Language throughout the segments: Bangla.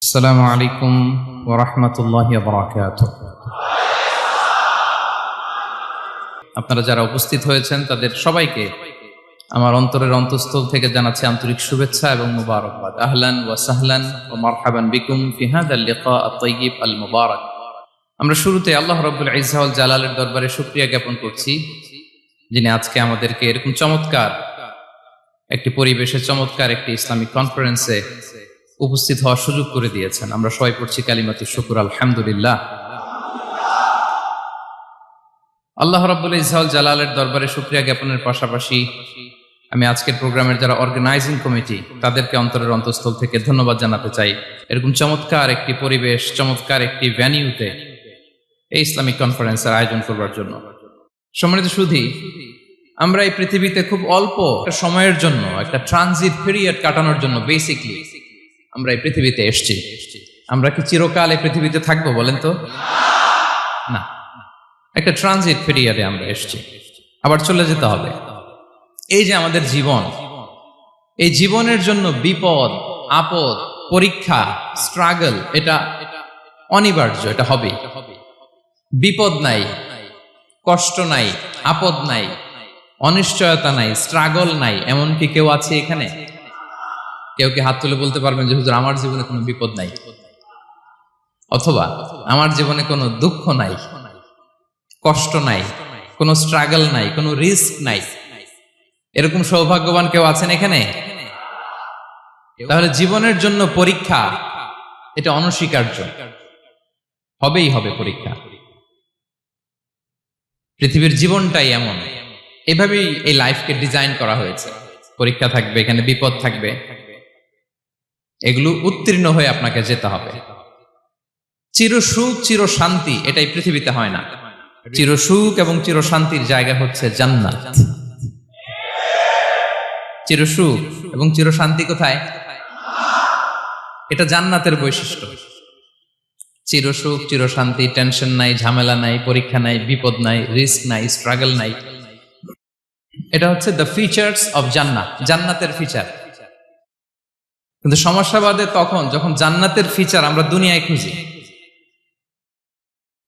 আসসালামু আলাইকুম ওয়া রাহমাতুল্লাহি ওয়া বারাকাতুহু। আপনারা যারা উপস্থিত হয়েছেন তাদের সবাইকে আমার অন্তরের অন্তঃস্থল থেকে জানাচ্ছি আন্তরিক শুভেচ্ছা এবং মুবারকবাদ। আহলান ওয়া সাহলান ওয়া মারহাবান বিকুম ফি হাযাল লিকা আত-তাইয়্যিব আল মুবারাক। আমরা শুরুতে আল্লাহ রাব্বুল ইজ্জা ওয়াল জালালের দরবারে শুকরিয়া জ্ঞাপন করছি, যিনি আজকে আমাদেরকে এরকম চমৎকার একটি পরিবেশে, চমৎকার একটি ইসলামিক কনফারেন্সে উপস্থিত হওয়ার সুযোগ করে দিয়েছেন। আমরা সবাই পড়ছি কালিমাতু শুকর, আলহামদুলিল্লাহ। আল্লাহ রাব্বুল ইজ্জা ওয়াল জালালের দরবারে শুকরিয়া জ্ঞাপনের পাশাপাশি আমি আজকের প্রোগ্রামের যারা অর্গানাইজিং কমিটি তাদেরকে অন্তরের অন্তঃস্থল থেকে ধন্যবাদ জানাতে চাই। এরকম চমৎকার একটি পরিবেশ, চমৎকার একটি ভেন্যুতে এই ইসলামিক কনফারেন্সের আয়োজন করবার জন্য। সম্মানিত সুধী, আমরা এই পৃথিবীতে খুব অল্প একটা সময়ের জন্য, একটা ট্রানজিট পিরিয়ড কাটানোর জন্য বেসিকলি আমরা এই পৃথিবীতে এসেছি। আমরা কি চিরকাল এই পৃথিবীতে থাকবো বলেন তো? না, একটা ট্রানজিট পিরিয়ডে আমরা এসেছি, আবার চলে যেতে হবে। এই যে আমাদের জীবন, এই জীবনের জন্য বিপদ, আপদ, পরীক্ষা, স্ট্রাগল, এটা অনিবার্য, এটা হবে। বিপদ নাই, কষ্ট নাই, আপদ নাই, অনিশ্চয়তা নাই, স্ট্রাগল নাই, এমনকি কেউ আছে এখানে? কেউ কি হাত তুলে বলতে পারবেন যে হুজুর আমার জীবনে কোনো বিপদ নাই, অথবা আমার জীবনে কোনো দুঃখ নাই, কষ্ট নাই, কোনো স্ট্রাগল নাই, কোনো রিস্ক নাই? এরকম সৌভাগ্যবান কেউ আছেন এখানে? তাহলে জীবনের জন্য পরীক্ষা, এটা অনস্বীকার্য, হবেই হবে পরীক্ষা। পৃথিবীর জীবনটাই এমন, এভাবেই এই লাইফকে ডিজাইন করা হয়েছে। পরীক্ষা থাকবে, এখানে বিপদ থাকবে, এগুলো উত্তীর্ণ হয়ে আপনাকে যেতে হবে। চিরসুখ, চির শান্তি, এটাই পৃথিবীতে হয় না। চিরসুখ এবং চির শান্তির জায়গা হচ্ছে জান্নাত। চিরসুখ এবং চির শান্তি কোথায়? এটা জান্নাতের বৈশিষ্ট্য। চিরসুখ, চির শান্তি, টেনশন নাই, ঝামেলা নাই, পরীক্ষা নাই, বিপদ নাই, রিস্ক নাই, স্ট্রাগল নাই। এটা হচ্ছে দ্য ফিচার্স অফ জান্নাত, জান্নাতের ফিচার। কিন্তু সমস্যা বাদে তখন যখন জান্নাতের ফিচার আমরা দুনিয়ায় খুঁজি।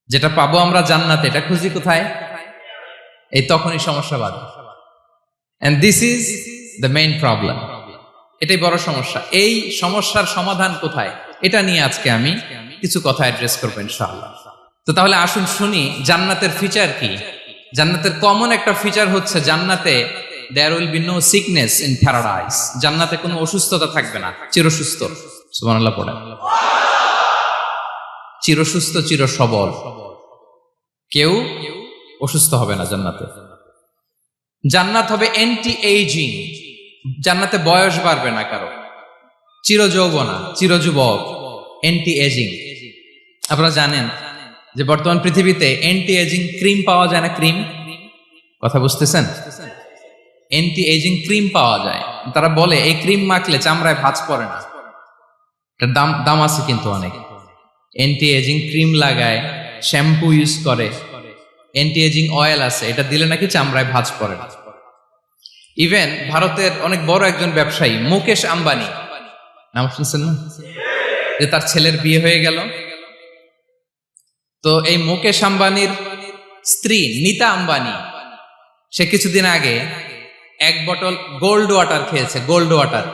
যেটা পাবো আমরা জান্নাতে, এটা খুঁজি কোথায়? এই তখনই সমস্যা বাদে। And this is the main problem. এটাই বড় সমস্যা। এই সমস্যার সমাধান কোথায়, এটা নিয়ে আজকে আমি কিছু কথা অ্যাড্রেস করবো ইনশাআল্লাহ। তো তাহলে আসুন শুনি জান্নাতের ফিচার কি। জান্নাতের কমন একটা ফিচার হচ্ছে জান্নাতে there will be no sickness in paradise. জান্নাতে কোনো অসুস্থতা থাকবে না, চিরসুস্থ। সুবহানাল্লাহ পড়েন। চিরসুস্থ, চির সবল, কেউ অসুস্থ হবে না জান্নাতে। জান্নাত হবে অ্যান্টি এইজিং, জান্নাতে বয়স বাড়বে না কারো। চির যৌবনা, চির যুবক, অ্যান্টি এজিং। আপনারা জানেন যে বর্তমান পৃথিবীতে অ্যান্টি এজিং ক্রিম পাওয়া যায় না? ক্রিম, কথা বুঝতেছেন? অ্যান্টি এজিং ক্রিম পাওয়া যায়। তারা বলে এই ক্রিম মাখলে চামড়ায় ভাঁজ পড়ে না। এটার দাম আছে কিন্তু অনেক। অ্যান্টি এজিং ক্রিম লাগায়, শ্যাম্পু ইউজ করে, অ্যান্টি এজিং অয়েল আছে, এটা দিলে নাকি চামড়ায় ভাঁজ পড়ে না। ইভেন ভারতের অনেক বড় একজন ব্যবসায়ী মুকেশ আম্বানি, নাম শুনছেন না? যে তার ছেলের বিয়ে হয়ে গেল। তো এই মুকেশ আম্বানির স্ত্রী নীতা আম্বানি, সে কিছুদিন আগে এক বোতল গোল্ড ওয়াটার খেয়েছে, gold water,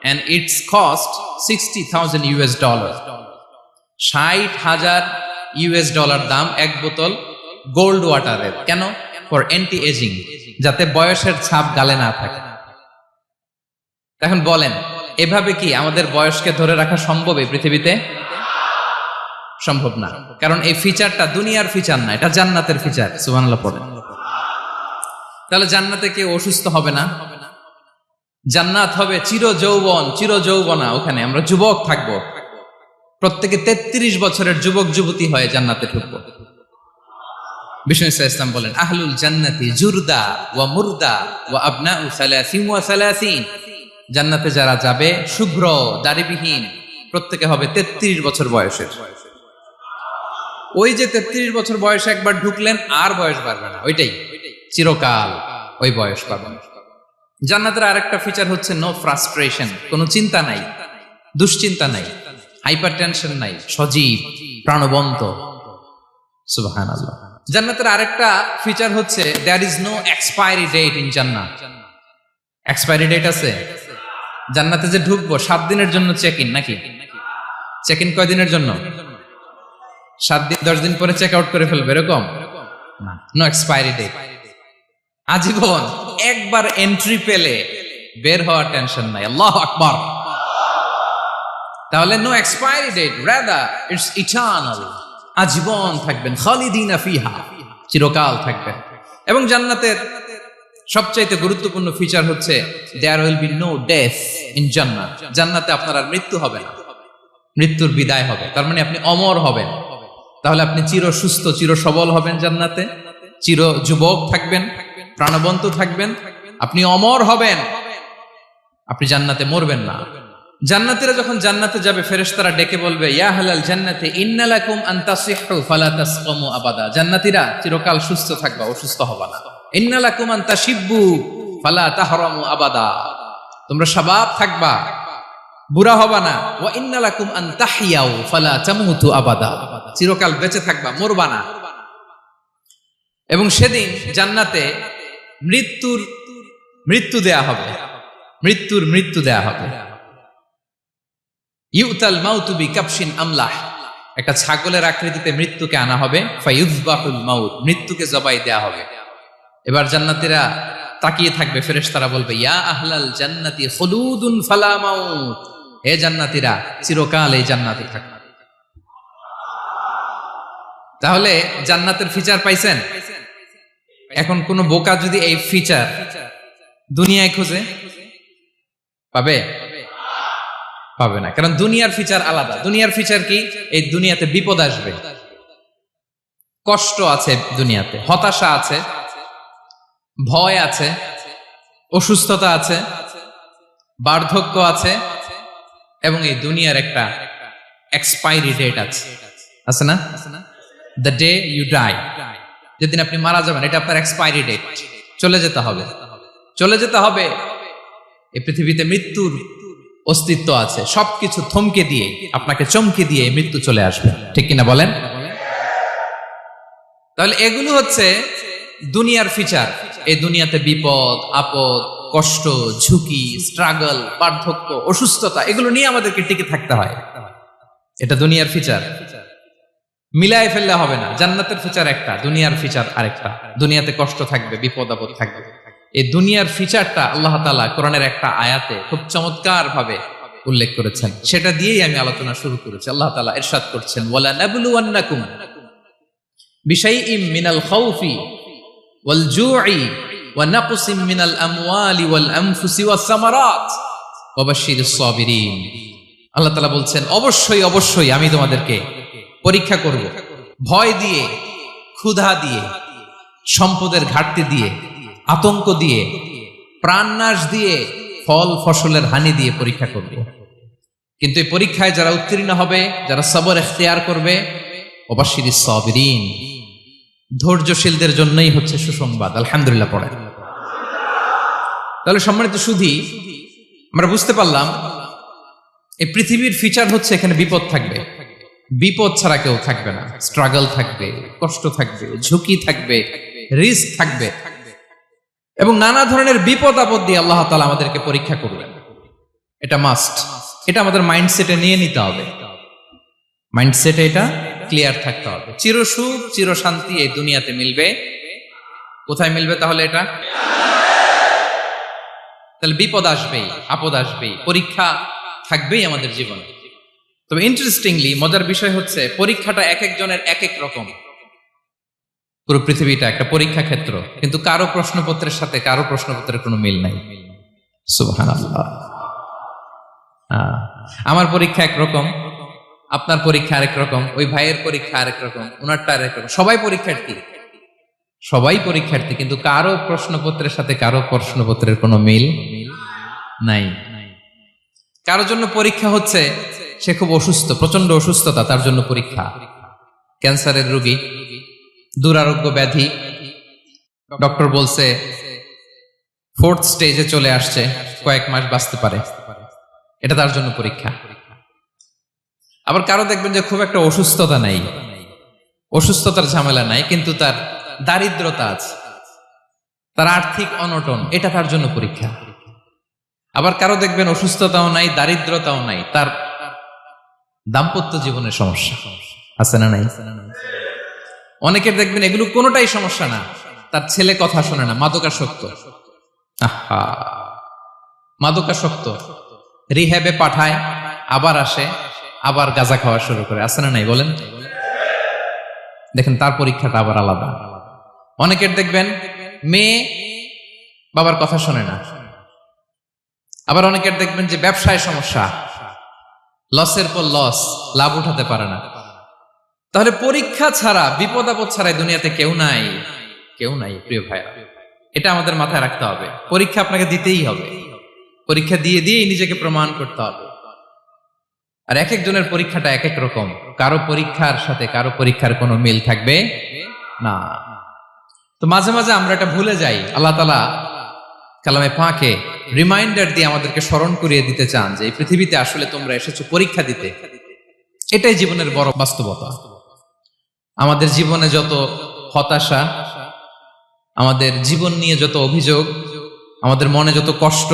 and it's cost $60,000। $60,000 দাম এক বোতল গোল্ড ওয়াটারের। কেন? ফর অ্যান্টি এজিং, যাতে বয়সের ছাপ গালে না থাকে। এখন বলেন, এভাবে কি আমাদের বয়সকে ধরে রাখা সম্ভব এই পৃথিবীতে? সম্ভব না, কারণ এই ফিচারটা দুনিয়ার ফিচার না, এটা জান্নাতের ফিচার। সুবহানাল্লাহ পড়েন। তাহলে জান্নাতে কেউ অসুস্থ হবে না। জান্নাত হবে চির যৌবন, চির যৌবনা। ওখানে আমরা যুবক থাকবো, প্রত্যেকে 33 বছরের যুবক যুবতী হয়ে জান্নাতে ঢুকবো। বিষ্ণু ইসলাম বলেন, আহলুল জান্নাতি জুরদা ওয়া মুরদা ওয়া আবনাউ সালাসিন ওয়া সালাসিন। জান্নাতে যারা যাবে শুভ্র দাড়িবিহীন, প্রত্যেকে হবে 33 বছর বয়সের। ওই যে 33 বছর বয়সে একবার ঢুকলেন, আর বয়স বাড়বে না, ওইটাই চিরকাল ওই বয়স পাবেন। জান্নাতের আরেকটা ফিচার হচ্ছে নো ফ্রাস্ট্রেশন, কোনো চিন্তা নাই, দুশ্চিন্তা নাই, হাইপার টেনশন নাই, সজীব, প্রাণবন্ত। সুবহানাল্লাহ। জান্নাতের আরেকটা ফিচার হচ্ছে there is no expiry date in জান্নাত। এক্সপায়ারি ডেট আছে? জান্নাতে যে ঢুকবো 7 দিনের জন্য চেক ইন, নাকি চেক ইন কয় দিনের জন্য? 7 দিন, 10 দিন পরে চেক আউট করে ফেলবে এরকম না, নো এক্সপায়ারি ডেট। আজীবন একবার এন্ট্রি পেলে বের হওয়ার টেনশন নাই। আল্লাহু আকবার। তাহলে no expiry date, rather it's eternal. আজীবন থাকবেন, খালিদিনা ফিহা, চিরকাল থাকবেন। এবং জান্নাতের সবচাইতে গুরুত্বপূর্ণ ফিচার হচ্ছে there will be no death in জান্নাত। জান্নাতে আপনার আর মৃত্যু হবে না, মৃত্যুর বিদায় হবে। তার মানে আপনি অমর হবেন। তাহলে আপনি চির সুস্থ, চির সবল হবেন জান্নাতে, চির যুবক থাকবেন, প্রাণবন্ত থাকবেন, আপনি অমর হবেন, আপনি জান্নাতে মরবেন না। জান্নাতীরা যখন জান্নাতে যাবে ফেরেশতারা ডেকে বলবে, ইয়া আহলাল জান্নাতি ইন্না লাকুম আন তাসিহু ফালা তাসকামু আবাদা। জান্নাতীরা চিরকাল সুস্থ থাকবা, অসুস্থ হবা না। ইন্না লাকুম আন তাশিব্বু ফালা তাহরামু আবাদা। তোমরা শাবাব থাকবা, বুড়া হবা না। ওয়া ইন্না লাকুম আন তাহইয়াউ ফালা তামুতু আবাদা। চিরকাল বেঁচে থাকবা, মরবা না। এবং সেদিন জান্নাতে মৃত্যু দেয়া হবে, মৃত্যু দেয়া হবে। ইউতাল মাউতু বিকাবশিন আমলাহ। একটা ছাগলের আকৃতিতে মৃত্যুকে আনা হবে। ফায়ুযবাহুল মাউত, মৃত্যুকে জবাই দেয়া হবে। এবার জান্নাতীরা তাকিয়ে থাকবে, ফেরেশতারা বলবে, ইয়া আহলাল জান্নাতি খুলুদুন ফালা মাউত। হে জান্নাতীরা, চিরকাল এই জান্নাতে থাকবে। তাহলে জান্নাতের ফিচার পাইছেন? এখন কোন বোকা যদি এই ফিচার দুনিয়ায় খোঁজে, পাবে? পাবে না। কারণ দুনিয়ার ফিচার আলাদা। দুনিয়ার ফিচার কি? এই দুনিয়াতে বিপদ আসবে, কষ্ট আছে দুনিয়াতে, হতাশা আছে, ভয় আছে, অসুস্থতা আছে, বার্ধক্য আছে, এবং এই দুনিয়ার একটা এক্সপায়ারি ডেট আছে না? দ্য ডে ইউ ডাই, যেদিন আপনি মারা যাবেন, এটা আপনার এক্সপায়ারি ডেট। চলে যেতে হবে, চলে যেতে হবে। এই পৃথিবীতে মৃত্যুর অস্তিত্ব আছে। সবকিছু থমকে দিয়ে, আপনাকে চমকে দিয়ে মৃত্যু চলে আসবে, ঠিক কিনা বলেন? তাহলে এগুলো হচ্ছে দুনিয়ার ফিচার। এই দুনিয়াতে বিপদ আপদ, কষ্ট, ঝুঁকি, স্ট্রাগল, বার্ধক্য, অসুস্থতা, এগুলো নিয়ে আমাদেরকে টিকে থাকতে হয়। এটা দুনিয়ার ফিচার। মিলায় ফেললে হবে না। জান্নাতের ফিচার একটা, দুনিয়ার ফিচার আরেকটা। দুনিয়াতে কষ্ট থাকবে, বিপদ আপদ থাকবে। এই দুনিয়ার ফিচারটা আল্লাহ তাআলা কোরআনের একটা আয়াতে খুব চমৎকার ভাবে উল্লেখ করেছেন। সেটা দিয়েই আমি আলোচনা শুরু করেছি। আল্লাহ তাআলা ইরশাদ করছেন, ওয়ালা নাবলুওয়ান্নাকুম বিশাইইম মিনাল খাউফি ওয়াল জুই ওয়া নাকসিম মিনাল আমওয়ালি ওয়াল আনফুসি ওয়াস সামারাত ওয়া বাশশিরিস সাবিরিন। আল্লাহ তাআলা বলছেন, অবশ্যই অবশ্যই আমি তোমাদেরকে পরীক্ষা করব, ভয় দিয়ে, ক্ষুধা দিয়ে, সম্পদের ঘাটতি দিয়ে, আতঙ্ক দিয়ে, প্রাণনাশ দিয়ে, ফল ফসলের হানি দিয়ে পরীক্ষা করব। কিন্তু এই পরীক্ষায় যারা উত্তীর্ণ হবে, যারা সবর ইখতিয়ার করবে, ওয়াবাশশিরিস সাবিরিন, ধৈর্যশীলদের জন্যই হচ্ছে সুসংবাদ। আলহামদুলিল্লাহ পড়ে। তাহলে সম্মানিত সুধী, আমরা বুঝতে পারলাম এই পৃথিবীর ফিচার হচ্ছে এখানে বিপদ থাকবে, বিপদ ছাড়া কেউ থাকবে না। স্ট্রাগল থাকবে, কষ্ট থাকবে, ঝুঁকি থাকবে, রিস্ক থাকবে, এবং নানা ধরনের বিপদ আপদ দিয়ে আল্লাহ তাআলা আমাদেরকে পরীক্ষা করবেন। এটা মাস্ট। এটা আমাদের মাইন্ডসেটে নিয়ে নিতে হবে। মাইন্ডসেটে এটা ক্লিয়ার থাকতে হবে। চিরসুখ, চিরশান্তি এই দুনিয়াতে মিলবে। কোথায় মিলবে তাহলে এটা? তাহলে বিপদ আসবেই, আপদ আসবেই, পরীক্ষা থাকবেই আমাদের জীবনে। তবে ইন্টারেস্টিংলি মজার বিষয় হচ্ছে, পরীক্ষাটা এক একজনের এক এক রকম। পুরো পৃথিবীটা একটা পরীক্ষা ক্ষেত্র, কিন্তু কারো প্রশ্নপত্রের সাথে কারো প্রশ্নপত্রের কোনো মিল নাই। সুবহানাল্লাহ। আমার পরীক্ষা একরকম, আপনার পরীক্ষা আরেক রকম, ওই ভাইয়ের পরীক্ষা আরেক রকম, ওনারটা আরেক রকম। সবাই পরীক্ষার্থী, সবাই পরীক্ষার্থী, কিন্তু কারো প্রশ্নপত্রের সাথে কারো প্রশ্নপত্রের কোনো মিল নাই। কারো জন্য পরীক্ষা হচ্ছে সে খুব অসুস্থ, প্রচন্ড অসুস্থতা, তার জন্য পরীক্ষা। ক্যান্সারের রোগী, দুরারোগ্য ব্যাধি, ডক্টর বলছে 4th স্টেজে চলে আসছে, কয়েক মাস বাঁচতে পারে, এটা তার জন্য পরীক্ষা। আবার কারো দেখবেন যে খুব একটা অসুস্থতা নাই, অসুস্থতার ঝামেলা নাই, কিন্তু তার দারিদ্রতা আছে, তার আর্থিক অনটন, এটা তার জন্য পরীক্ষা। আবার কারো দেখবেন অসুস্থতাও নাই, দারিদ্রতাও নাই, তার দাম্পত্য জীবনের সমস্যা আছে না নাই? অনেকের দেখবেন এগুলো কোনোটাই সমস্যা না, তার ছেলে কথা শোনে না, মাদকাসক্ত। আহা, মাদকাসক্ত, রিহ্যাবে পাঠায়, আবার আসে, আবার গাঁজা খাওয়া শুরু করে, আছে না নাই বলেন? দেখেন তার পরীক্ষাটা আবার আলাদা। অনেকের দেখবেন মেয়ে বাবার কথা শোনে না। আবার অনেকের দেখবেন যে ব্যবসায় সমস্যা, লসের পর লস, লাভ উঠাতে পারে না। তাহলে পরীক্ষা ছাড়া, বিপদ আপদ ছাড়াই দুনিয়াতে কেউ নাই, কেউ নাই প্রিয় ভাইরা। এটা আমাদের মাথায় রাখতে হবে। পরীক্ষা আপনাকে দিতেই হবে, পরীক্ষা দিয়ে দিয়েই নিজেকে প্রমাণ করতে হবে। আর এক একজনের পরীক্ষাটা এক এক রকম, কারো পরীক্ষার সাথে কারো পরীক্ষার কোনো মিল থাকবে না। তো মাঝে মাঝে আমরা এটা ভুলে যাই। আল্লাহ তাআলা কালামে পাকে রিমাইন্ডার দিয়ে আমাদেরকে স্মরণ করিয়ে দিতে চান যে এই পৃথিবীতে আসলে তোমরা এসেছো পরীক্ষা দিতে। এটাই জীবনের বড় বাস্তবতা। আমাদের জীবনে যত হতাশা, আমাদের জীবন নিয়ে যত অভিযোগ, আমাদের মনে যত কষ্ট,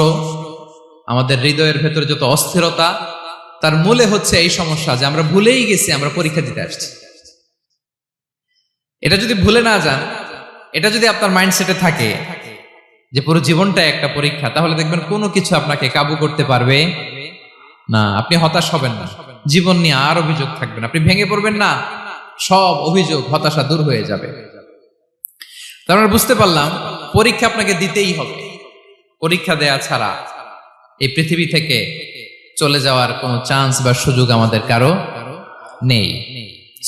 আমাদের হৃদয়ের ভেতরে যত অস্থিরতা, তার মূলে হচ্ছে এই সমস্যা যে আমরা ভুলেই গেছি আমরা পরীক্ষা দিতে আসছি। এটা যদি ভুলে না যান, এটা যদি আপনার মাইন্ডসেটে থাকে যে পুরো জীবনটা একটা পরীক্ষা, তাহলে দেখবেন কোনো কিছু আপনাকে কাবু করতে পারবে না। আপনি হতাশ হবেন না, জীবন নিয়ে আর অভিযোগ থাকবে না, আপনি ভেঙে পড়বেন না, সব অভিযোগ হতাশা দূর হয়ে যাবে। তার মানে বুঝতে পারলাম পরীক্ষা আপনাকে দিতেই হবে। পরীক্ষা দেয়া ছাড়া এই পৃথিবী থেকে চলে যাওয়ার কোনো চান্স বা সুযোগ আমাদের কারো নেই।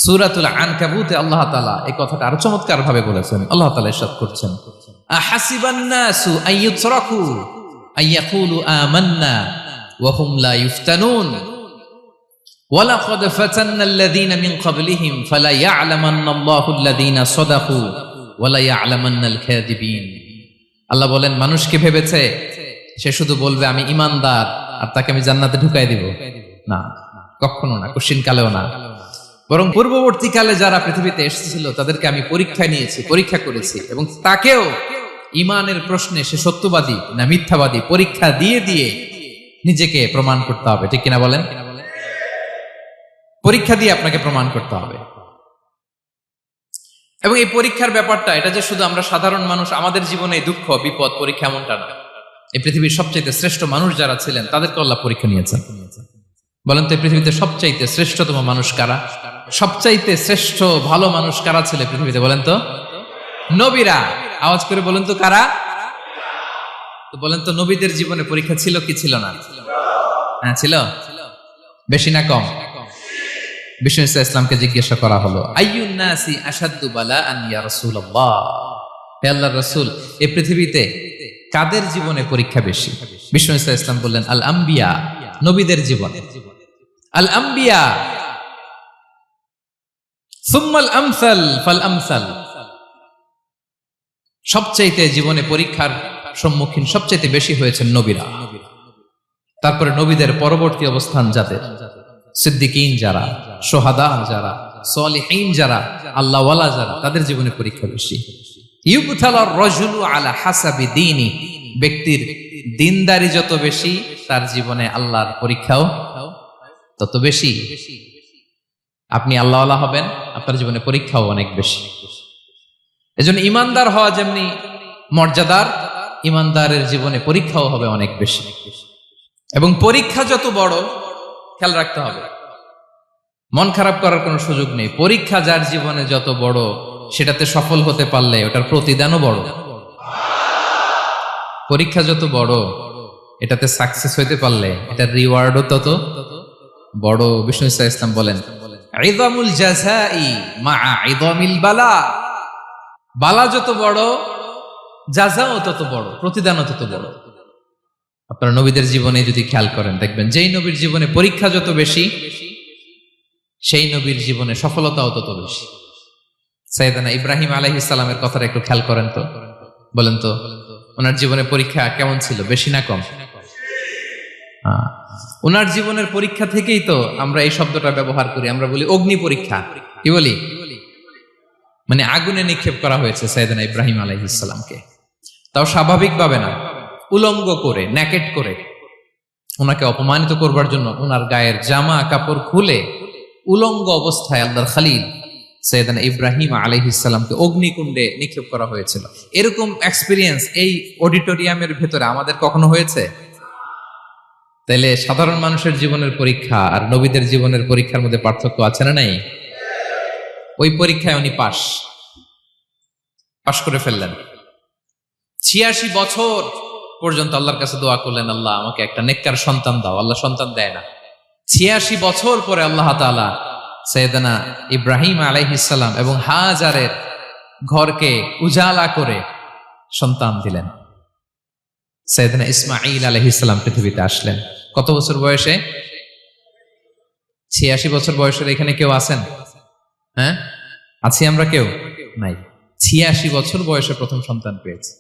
সূরাতুল আনকাবুতে আল্লাহ তাআলা এই কথাটা আরো চমৎকার ভাবে বলেছেন। আল্লাহ তাআলা ইরশাদ করছেন, আহাসিবান নাসু আইয়ুতরাকু আইয়াকুলু আমান্না ওয়া হুম লা ইফতানুন ওয়ালাকাদ ফাতান্নাল্লাযীনা মিন ক্বাবলিহিম ফালা ইয়া'লামান্নাল্লাহু আল্লাযীনা সাদাকু ওয়া লা ইয়া'লামান্নাল কাযিবিন। আল্লাহ বলেন, মানুষ কি ভেবেছে সে শুধু বলবে আমি ঈমানদার আর তাকে আমি জান্নাতে ঢুকাই দিব? না, কখনো না, কোশ্চিন কালেও না। বরং পূর্ববর্তীকালে যারা পৃথিবীতে এসেছিল তাদেরকে আমি পরীক্ষা নিয়েছি, পরীক্ষা করেছি, এবং তাকেও ঈমানের প্রশ্নে সে সত্যবাদী না মিথ্যাবাদী পরীক্ষা দিয়ে দিয়ে নিজেকে প্রমাণ করতে হবে। ঠিক কিনা বলেন? পরীক্ষা দিয়ে আপনাকে প্রমাণ করতে হবে। এবং এই পরীক্ষার ব্যাপারটা, এটা যে শুধু আমরা সাধারণ মানুষ আমাদের জীবনে দুঃখ বিপদ পরীক্ষা, এমনটা না। এই পৃথিবীর সবচেয়ে শ্রেষ্ঠ মানুষ যারা ছিলেন তাদেরকে আল্লাহ পরীক্ষা নিয়েছেন। বলেন তো এই পৃথিবীতে সবচাইতে শ্রেষ্ঠতম মানুষ কারা? সবচাইতে শ্রেষ্ঠ ভালো মানুষ কারা ছিল পৃথিবীতে? বলেন তো নবীরা। আওয়াজ করে বলেন তো কারা? তো বলেন তো নবীদের জীবনে পরীক্ষা ছিল কি ছিল না? হ্যাঁ ছিল। বেশি না কম? বিষ্ণু ইসলামকে জিজ্ঞাসা করা হলো, আইয়ুন নাসি আশাদ্দু বালাআন ইয়া রাসূলুল্লাহ, হে আল্লাহর রাসূল, এই পৃথিবীতে কাদের জীবনে পরীক্ষা বেশি? বিষ্ণু ইসলাম বললেন, আল আম্বিয়া, নবীদের জীবনে। আল আম্বিয়া সুম্মাল আমসাল ফাল আমসাল, সবচাইতে জীবনে পরীক্ষার সম্মুখীন সবচাইতে বেশি হয়েছেন নবীরা। তারপরে নবীদের পরবর্তী অবস্থান যাদের, সিদ্দিকিন যারা, সোহাদা যারা, সলিহিন যারা, আল্লাহওয়ালা যারা, তাদের জীবনে পরীক্ষা বেশি। ইউবতালার রাজুলু আলা হাসাবি দীনি, ব্যক্তির দিনদারি যত বেশি তার জীবনে আল্লাহর পরীক্ষাও তত বেশি। আপনি আল্লাহওয়ালা হবেন, আপনার জীবনে পরীক্ষাও অনেক বেশি। এজন্য ইমানদার হওয়া যেমনি মর্যাদার, ইমানদারের জীবনে পরীক্ষাও হবে অনেক বেশি। এবং পরীক্ষা যত বড়, খেয়াল রাখতে হবে, মন খারাপ করার কোনো সুযোগ নেই। পরীক্ষা যার জীবনে যত বড়, সেটাতে সফল হতে পারলে ওটার প্রতিদানও বড়। পরীক্ষা যত বড়, এটাতে সাকসেস হইতে পারলে এটার রিওয়ার্ডও তত বড়। বিষ্ণু ইসলাম বলেন, ইযামুল জাযাই মাআ ইযামিল বালা, বালা যত বড় জাযাও তত বড়, প্রতিদানও তত বড়। আপনারা নবীদের জীবনে যদি খেয়াল করেন, দেখবেন যেই নবীর জীবনে পরীক্ষা যত বেশি, সেই নবীর জীবনে সফলতাও তত বেশি। সাইয়েদনা ইব্রাহিম আলাইহিস সালামের কথাটা একটু খেয়াল করেন তো, বলেন তো ওনার জীবনে পরীক্ষা কেমন ছিল? বেশি না কম? ওনার জীবনের পরীক্ষা থেকেই তো আমরা এই শব্দটা ব্যবহার করি, আমরা বলি অগ্নি পরীক্ষা। কি বলি? মানে আগুনে নিক্ষেপ করা হয়েছে সাইয়েদনা ইব্রাহিম আলাইহিস সালামকে, তাও স্বাভাবিকভাবে না, উলঙ্গ করে, ন্যাকেট করে ওনাকে অপমানিত করবার জন্য ওনার গায়ের জামা কাপড় খুলে উলঙ্গ অবস্থায় আল্লাহর খলিল সাইয়েদনা ইব্রাহিম আলাইহিস সালামকে অগ্নিকুণ্ডে নিক্ষেপ করা হয়েছিল। এরকম এক্সপিরিয়েন্স এই অডিটোরিয়ামের ভেতরে আমাদের কখনো হয়েছে? তাইলে সাধারণ মানুষের জীবনের পরীক্ষা আর নবীদের জীবনের পরীক্ষার মধ্যে পার্থক্য আছে না নাই? ওই পরীক্ষায় উনি পাশ করে ফেললেন। ৮৬ বছর পর্যন্ত আল্লাহর কাছে দোয়া করলেন, আল্লাহ আমাকে একটা নেককার সন্তান দাও। আল্লাহ সন্তান দেয় না। ৮৬ বছর পরে আল্লাহ তাআলা সাইয়েদনা ইব্রাহিম আলাইহিস সালাম এবং হাজারের ঘরকে উজালা করে সন্তান দিলেন। সাইয়েদনা ইসমাঈল আলাইহিস সালাম পৃথিবীতে আসলেন কত বছর বয়সে? ৮৬ বছর বয়সের এখানে কেউ আছেন? হ্যাঁ, আছি আমরা? কেউ নাই। ৮৬ বছর বয়সে প্রথম সন্তান পেয়েছে।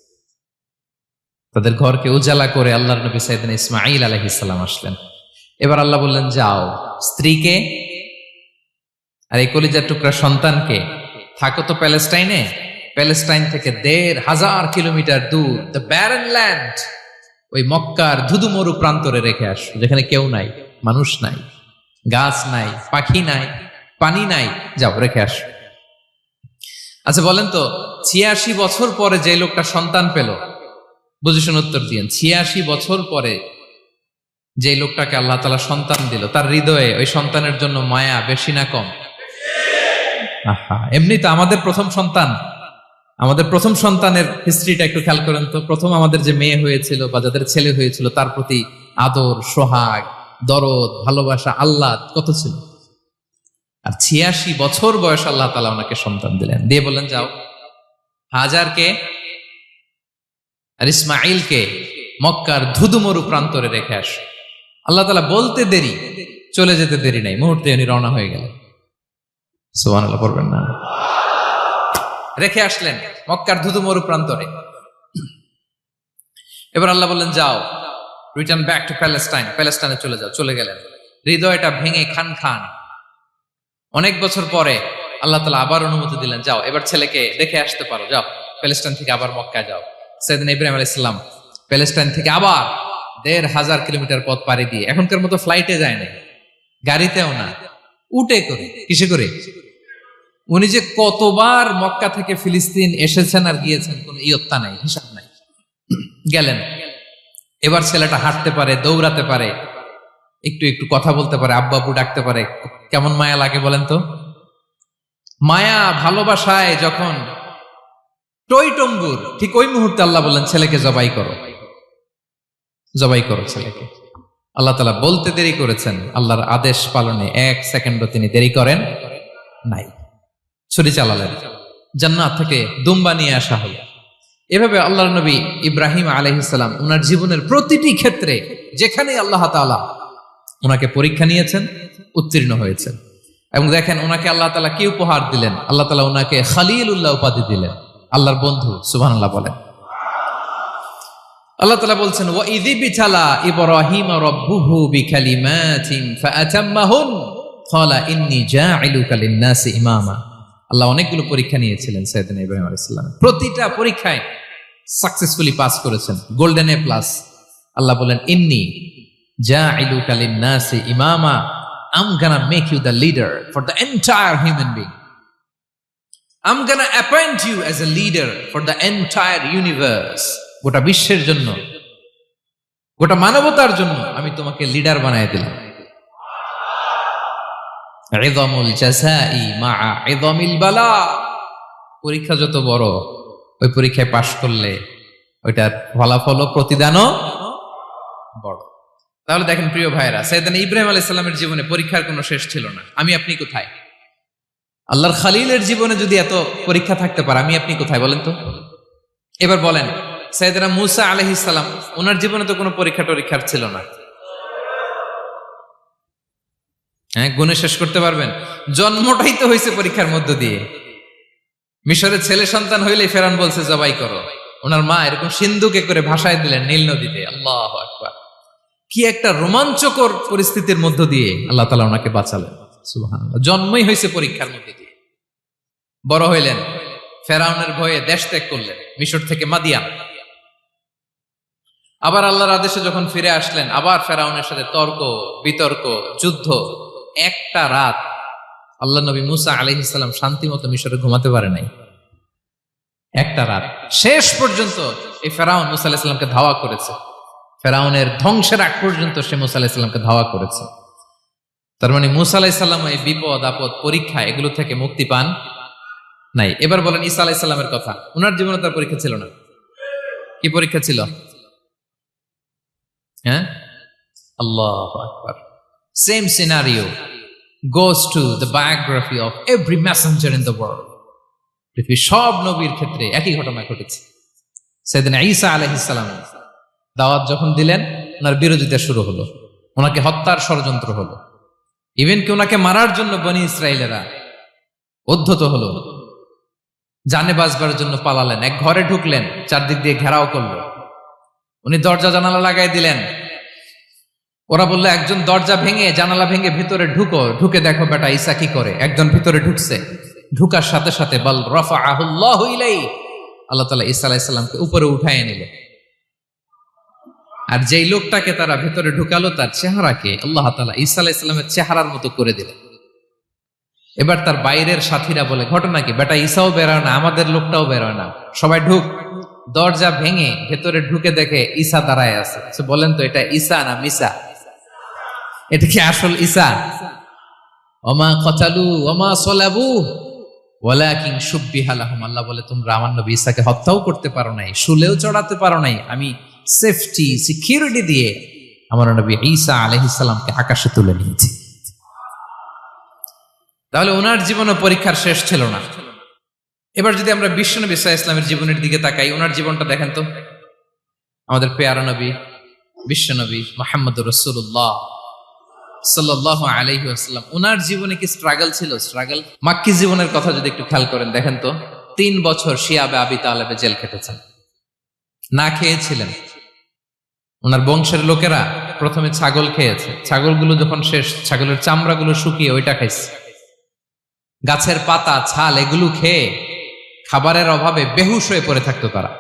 তাদের ঘরকে উজালা করে আল্লাহর নবী সাইয়েদনা ইসমাঈল আলাইহিস সালাম আসলেন। এবার আল্লাহ বললেন, যাও স্ত্রীকে আর এই কলিজার টুকরা সন্তানকে থাকো তো প্যালেস্টাইনে, প্যালেস্টাইন থেকে ১৫০০ কিলোমিটার দূর দ্য ব্যারন ল্যান্ড, ওই মক্কার ধুধুমরু প্রান্তরে রেখে আসো, যেখানে কেউ নাই, মানুষ নাই, গাছ নাই, পাখি নাই, পানি নাই, যাও রেখে আসো। আচ্ছা বলেন তো, ৮৬ বছর পরে যে লোকটা সন্তান পেল, বুঝে শুনে উত্তর দিয়েন, ৮৬ বছর পরে যে লোকটাকে আল্লাহ তাআলা সন্তান দিল, তার হৃদয়ে ওই সন্তানের জন্য মায়া বেশি না কম? এমনি তো আমাদের প্রথম সন্তানের হিস্ট্রিটা একটু খেয়াল করেন তো। প্রথম আমাদের যে মেয়ে হয়েছিল বা যাদের ছেলে হয়েছিল, তার প্রতি আদর, সোহাগ, দরদ, ভালোবাসা, আল্লাহ কত ছিল। আর ৮৬ বছর বয়স আল্লাহ তাআলা ওনাকে সন্তান দিলেন, দিয়ে বললেন যাও হাজারকে আর ইসমাঈলকে মক্কার ধুধুমরু প্রান্তরে রেখে আসো। আল্লাহ তাআলা বলতে দেরি, চলে যেতে দেরি নাই, মুহূর্তে উনি রওনা হয়ে গেলেন। সুবহানাল্লাহ পড়বেন না? রেখে আসলেন মক্কার ধুধুমরু প্রান্তরে। এবার আল্লাহ বললেন, যাও রিটার্ন ব্যাক টু প্যালেস্টাইন, প্যালেস্টাইনে চলে যাও। চলে গেলেন, হৃদয়টা ভেঙে খান খান। অনেক বছর পরে আল্লাহ তাআলা আবার অনুমতি দিলেন, যাও এবার ছেলেকে দেখে আসতে পারো, যাও প্যালেস্টাইন থেকে আবার মক্কায় যাও। সাইয়েদনা ইব্রাহিম আলাইহিস সালাম প্যালেস্টাইন থেকে আবার ১৫০০ কিলোমিটার পথ পাড়ি দিয়ে, এখনকার মতো ফ্লাইটে যায় না, গাড়িতেও না, উটে করে। কিসে করে? উনি যে কতবার মক্কা থেকে ফিলিস্তিন এসেছেন আর গিয়েছেন, কোন ইয়ত্তা নাই, হিসাব নাই। গেলেন, এবার ছেলেটা হাঁটতে পারে, দৌড়াতে পারে, একটু একটু কথা বলতে পারে, আব্বু আব্বু ডাকতে পারে। কেমন মায়া লাগে বলেন তো? মায়া ভালোবাসায় যখন টইটম্বুর, ঠিক ওই মুহূর্তে আল্লাহ বললেন, ছেলেকে জবাই করো, জবাই করো ছেলেকে। আল্লাহ তাআলা বলতে দেরি করেছেন, আল্লাহর আদেশ পালনে ১ সেকেন্ডও তিনি দেরি করেন নাই। ছুরি চালালেন, জান্নাত থেকে দুম্বা নিয়ে আসা হলো। এভাবে আল্লাহর নবী ইব্রাহিম আলাইহিস সালাম ওনার জীবনের প্রতিটি ক্ষেত্রে যেখানে আল্লাহ তাআলা ওনাকে পরীক্ষা নিয়েছেন, উত্তীর্ণ হয়েছেন। এবং দেখেন ওনাকে আল্লাহ তাআলা কি উপহার দিলেন। আল্লাহ তাআলা ওনাকে খলিলুল্লাহ উপাধি দিলেন, আল্লাহর বন্ধু। সুবহানাল্লাহ বলেন। আল্লাহ তাআলা বলছেন, ওয়া ইযিবতালা ইব্রাহিম রাব্বুহু বিকালিমাতিন ফাআতাম্মাহুন ক্বালা ইন্নী জাঈলুকা লিন-নাসি ইমামা। আল্লাহ অনেকগুলো পরীক্ষা নিয়েছিলেন সাইয়েদনা ইব্রাহিম আলাইহিস সালাম, প্রতিটা পরীক্ষায় সাকসেসফুলি পাস করেছেন, গোল্ডেন এ প্লাস। আল্লাহ বলেন, ইন্নী জাঈলুকা লিন-নাসি ইমামা, I'm gonna make you the leader for the entire human being. I'm gonna appoint you as a leader for the entire universe. গোটা বিশ্বের জন্য, গোটা মানবতার জন্য আমি তোমাকে লিডার বানায় দিলাম। ইযামুল জাযাই মা'a ইযামিল বালা। পরীক্ষা যত বড়, ওই পরীক্ষায় পাশ করলে ওইটার ফলাফল ও প্রতিদানও বড়। তাহলে দেখেন প্রিয় ভাইরা, সাইয়েদনা ইব্রাহিম আলাইহিস সালামের জীবনে পরীক্ষার কোনো শেষ ছিল না। আমি আপনি কোথায়? আল্লাহর খলিলের জীবনে যদি এত পরীক্ষা থাকতে পারে, আমি আপনি কোথায় বলেন তো? এবার বলেন, সাইয়েদনা মূসা আলাইহিস সালাম, ওনার জীবনে তো কোনো পরীক্ষার ছিল না। হ্যাঁ, গুণে শেষ করতে পারবেন? জন্মটাই তো হয়েছে পরীক্ষার মধ্য দিয়ে। মিশরের ছেলে সন্তান হইলে ফেরাউন বলছে জবাই করো, ওনার মা এরকম সিন্ধুকে করে ভাসায় দিলেন নীল নদীতে। আল্লাহু আকবার। কি একটা রোমাঞ্চকর পরিস্থিতির মধ্য দিয়ে আল্লাহ তাআলা ওনাকে বাঁচালেন। সুবহানাল্লাহ। জন্মই হয়েছে পরীক্ষার মধ্যে দিয়ে। বড় হইলেন, ফেরাউনের ভয়ে দেশ ত্যাগ করলেন, মিশর থেকে মাদিয়ান। আবার আল্লাহর আদেশে যখন ফিরে আসলেন, আবার ফেরাউনের সাথে তর্ক বিতর্ক, যুদ্ধ। একটা রাত আল্লাহ নবী মুসা আলাইহিস সালাম শান্তি মতো মিশরে ঘুমাতে পারে নাই। একটা রাত। শেষ পর্যন্ত এই ফেরাউন মুসা আলাইহিস সালামকে ধাওয়া করেছে। ফেরাউনের ধ্বংসের আগ পর্যন্ত সে মুসা আলাইহিস সালামকে ধাওয়া করেছে। তার মানে মুসা আলাইহিস সালাম এই বিপদ আপদ পরীক্ষা এগুলো থেকে মুক্তি পান নাই। এবার বলেন ঈসা আলাইহিস সালামের কথা। ওনার জীবনে তার পরীক্ষা ছিল না? কি পরীক্ষা ছিল? হ্যাঁ, আল্লাহু আকবার। Same scenario goes to the biography of every messenger in the world. পৃথিবীর সব নবীর ক্ষেত্রে একই ঘটনা ঘটেছে। সাইয়েদনা ঈসা আলাইহিস সালাম দাওয়াত যখন দিলেন, ওনার বিরোধিতা শুরু হলো, ওনাকে হত্যার ষড়যন্ত্র হলো। ইভেন কি ওনাকে মারার জন্য বনি ইসরায়েলেরা উদ্ধত হলো, জানে বাঁচবার জন্য পালালেন। এক ঘরে ঢুকলেন, চারদিক দিয়ে ঘেরাও করলো। উনি দরজা জানালা লাগাই দিলেন। ওরা বললো, একজন দরজা ভেঙে জানালা ভেঙে ভিতরে ঢুকে দেখো বেটা ঈসা কি করে। একজন ভিতরে ঢুকছে, ঢুকার সাথে সাথে বল রাফাআহুল্লাহু ইলাইহি, আল্লাহ তাআলা ঈসা আলাইহিস সালামকে উপরে উঠায় নিল। আর যেই লোকটাকে তারা ভিতরে ঢুকালো, তার চেহারাকে আল্লাহ তাআলা ঈসা আলাইহিস সালামের চেহারার মতো করে দিলেন। এবার তার বাইরের সাথীরা বলে, ঘটনা কি? বেটা ঈসাও বেরোয় না, আমাদের লোকটাও বেরোয় না, সবাই ঢুক। দরজা ভেঙে ভেতরে ঢুকে দেখে ঈসা দাঁড়ায় আছে। বলেন তো, এটা ঈসা না মিসা? এটা কি আসল ঈসা? ওমা কতালু ওমা সলাবু ওয়ালাকিন শুব্বিহা লাহুম। আল্লাহ বলে, তোমরা আমার নবী ঈসাকে হত্যাও করতে পারো নাই, শুলেও চড়াতে পারো নাই। আমি সেফটি সিকিউরিটি দিয়ে আমার নবী ঈসা আলাইহিস সালামকে আকাশে তুলে নিয়েছি। তাহলে ওনার জীবনে পরীক্ষার শেষ ছিল না। এবার যদি আমরা বিশ্বনবী সাল্লাল্লাহু আলাইহি ওয়াসাল্লামের জীবনের দিকে তাকাই, ওনার জীবনটা দেখেন তো। আমাদের পেয়ারা নবী বিশ্বনবী মুহাম্মদুর রাসূলুল্লাহ সাল্লাল্লাহু আলাইহি ওয়াসাল্লাম, ওনার জীবনে কি স্ট্রাগল ছিল? স্ট্রাগল। মাক্কি জীবনের কথা যদি একটু খেয়াল করেন, দেখেন তো 3 বছর শিয়াবে আবি তালেবে জেল কেটেছেন, না খেয়েছিলেন। ওনার বংশের লোকেরা প্রথমে ছাগল খেয়েছে, ছাগলগুলো যখন শেষ, ছাগলের চামড়াগুলো শুকিয়ে ওইটা খাইছে। গাছের পাতা ছাল এগুলো খেয়ে খাবারের অভাবে বেহুশ হয়ে পড়ে থাকতো তারা।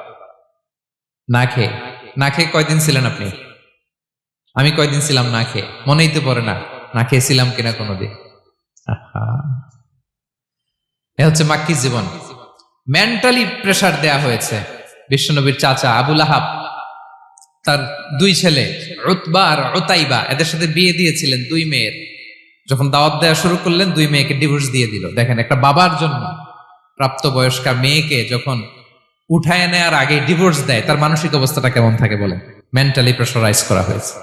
না খেয়ে কয়দিন ছিলেন আপনি? আমি কয়দিন ছিলাম না খেয়ে? মনেই তো পড়ে না, না খেয়েছিলাম কিনা কোনোদিন। এ হচ্ছে মাক্কি জীবন। মেন্টালি প্রেসার দেয়া হয়েছে। বিশ্বনবীর চাচা আবু লাহাব, তার 2 ছেলে উতবা আর উতাইবা, এদের সাথে বিয়ে দিয়েছিলেন 2 মেয়ের। যখন দাওয়াত দেওয়া শুরু করলেন, 2 মেয়েকে ডিভোর্স দিয়ে দিল। দেখেন, একটা বাবার জন্য প্রাপ্তবয়স্কা মেয়েকে যখন উঠায় নেয়ার আগে ডিভোর্স দেয়, তার মানসিক অবস্থাটা কেমন থাকে বলেন? মেন্টালি প্রেসারাইজ করা হয়েছে,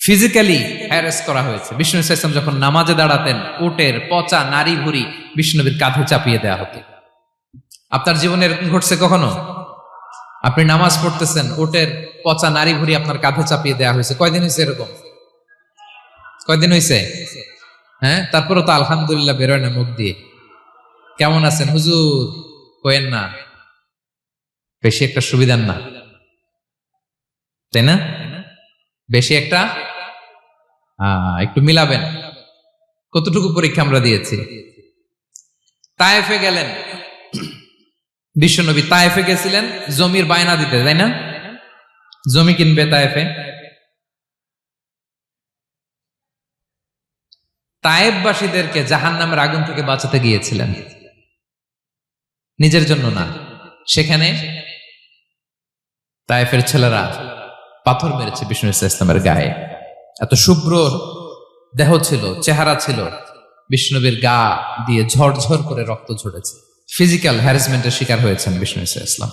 ফিজিক্যালি হ্যারাস করা হয়েছে। বিষ্ণু ইসলাম যখন নামাজে দাঁড়াতেন, উটের পচা নারী ভুঁড়ি বিষ্ণুনবীর কাঁধে চাপিয়ে দেওয়া হতো। আপনার জীবনে এরকম ঘটছে কখনো? আপনি নামাজ পড়তেছেন, উটের পচা নারী ভুঁড়ি আপনার কাঁধে চাপিয়ে দেওয়া হয়েছে। কয়দিন হয়েছে এরকম? কয়দিন হয়েছে? হ্যাঁ, তারপরে তো আলহামদুলিল্লাহ বেরোয় না মুখ দিয়ে। কেমন আছেন হুজুর? কয়েন না, বেশি একটা সুবিধার না, তাই না? বেশি একটা একটু মিলাবেন। কতটুকু পরীক্ষা আমরা দিয়েছি। তায়েফে গেলেন বিশ্বনবী, তায়েফে গেছিলেন জমির বায়না দিতে, তাই না? জমি কিনবে তায়েফে। তায়েফবাসীদেরকে জাহান্নামের আগুন থেকে বাঁচাতে গিয়েছিলেন, নিজের জন্য না। সেখানে তায়েফের ছেলেরা পাথর মেরেছে বিষ্ণু ইসলামের গায়ে। এত শুভ্র দেহ ছিল, চেহারা ছিল, বিষ্ণুবীর গা দিয়ে ঝরঝর করে রক্ত ঝরেছে। ফিজিক্যাল হ্যারাসমেন্টের শিকার হয়েছেন বিষ্ণু ইসলাম।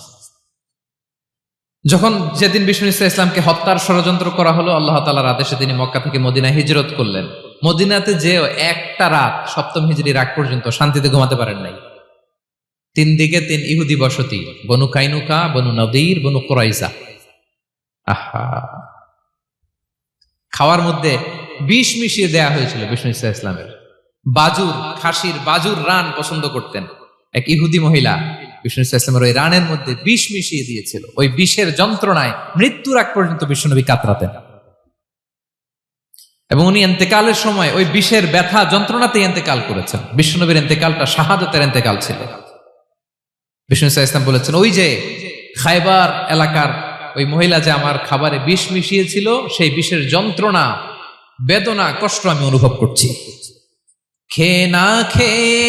যখন যেদিন বিষ্ণু ইসলামকে হত্যার ষড়যন্ত্র করা হলো, আল্লাহ তাআলার আদেশে তিনি মক্কা থেকে মদিনায় হিজরত করলেন। মদিনাতে যেও একটা রাত, 7ম হিজরির আগ পর্যন্ত শান্তিতে ঘুমাতে পারেন নাই। 3 দিকে 3 ইহুদি বসতি, বনু কাইনুকা, বনু নদীর, বনু কুরাইজা। খাওয়ার মধ্যে বিষ মিশিয়ে দেয়া হয়েছিল বিষ্ণু ইসলামের। বাজুর, খাসির বাজুর রান পছন্দ করতেন। এক ইহুদি মহিলা বিষ্ণু ইসলামের ওই রানের মধ্যে বিষ মিশিয়ে দিয়েছিল। ওই বিষের যন্ত্রণায় মৃত্যুর আগ পর্যন্ত বিশ্বনবী কাতরাতেন। এবং উনি ইন্তেকালের সময় ওই বিষের ব্যথা যন্ত্রণাতে ইন্তেকাল করেছেন। বিশ্বনবীর ইন্তেকালটা শাহাদাতের ইন্তেকাল ছিল। বিষ্ণু ইসলাম বলেছেন, ওই যে খায়বার এলাকার ওই মহিলা যে আমার খাবারে বিষ মিশিয়েছিল, সেই বিষের যন্ত্রণা, বেদনা, কষ্ট আমি অনুভব করছি। খেয়ে না খেয়ে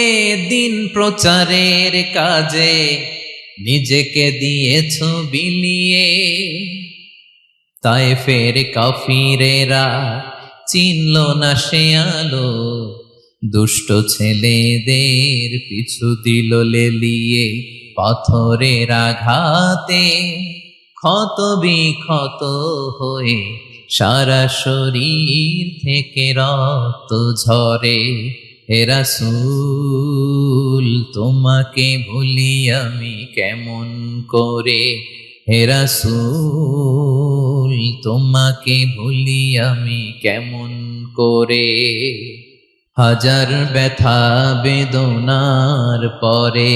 দিন প্রচারের কাজে নিজেকে দিয়েছ বিলিয়ে, তায়েফের কাফিরেরা চিনল না সে আলো, দুষ্ট ছেলেদের পিছু দিল লেলিয়ে, পাথরের আঘাতে ক্ষত বিক্ষত হয়ে সারা শরীর থেকে রক্ত ঝরে। হে রাসূল তোমাকে ভুলি আমি কেমন করে, হে রাসূল তোমাকে ভুলি আমি কেমন করে। হাজার ব্যথা বেদনার পরে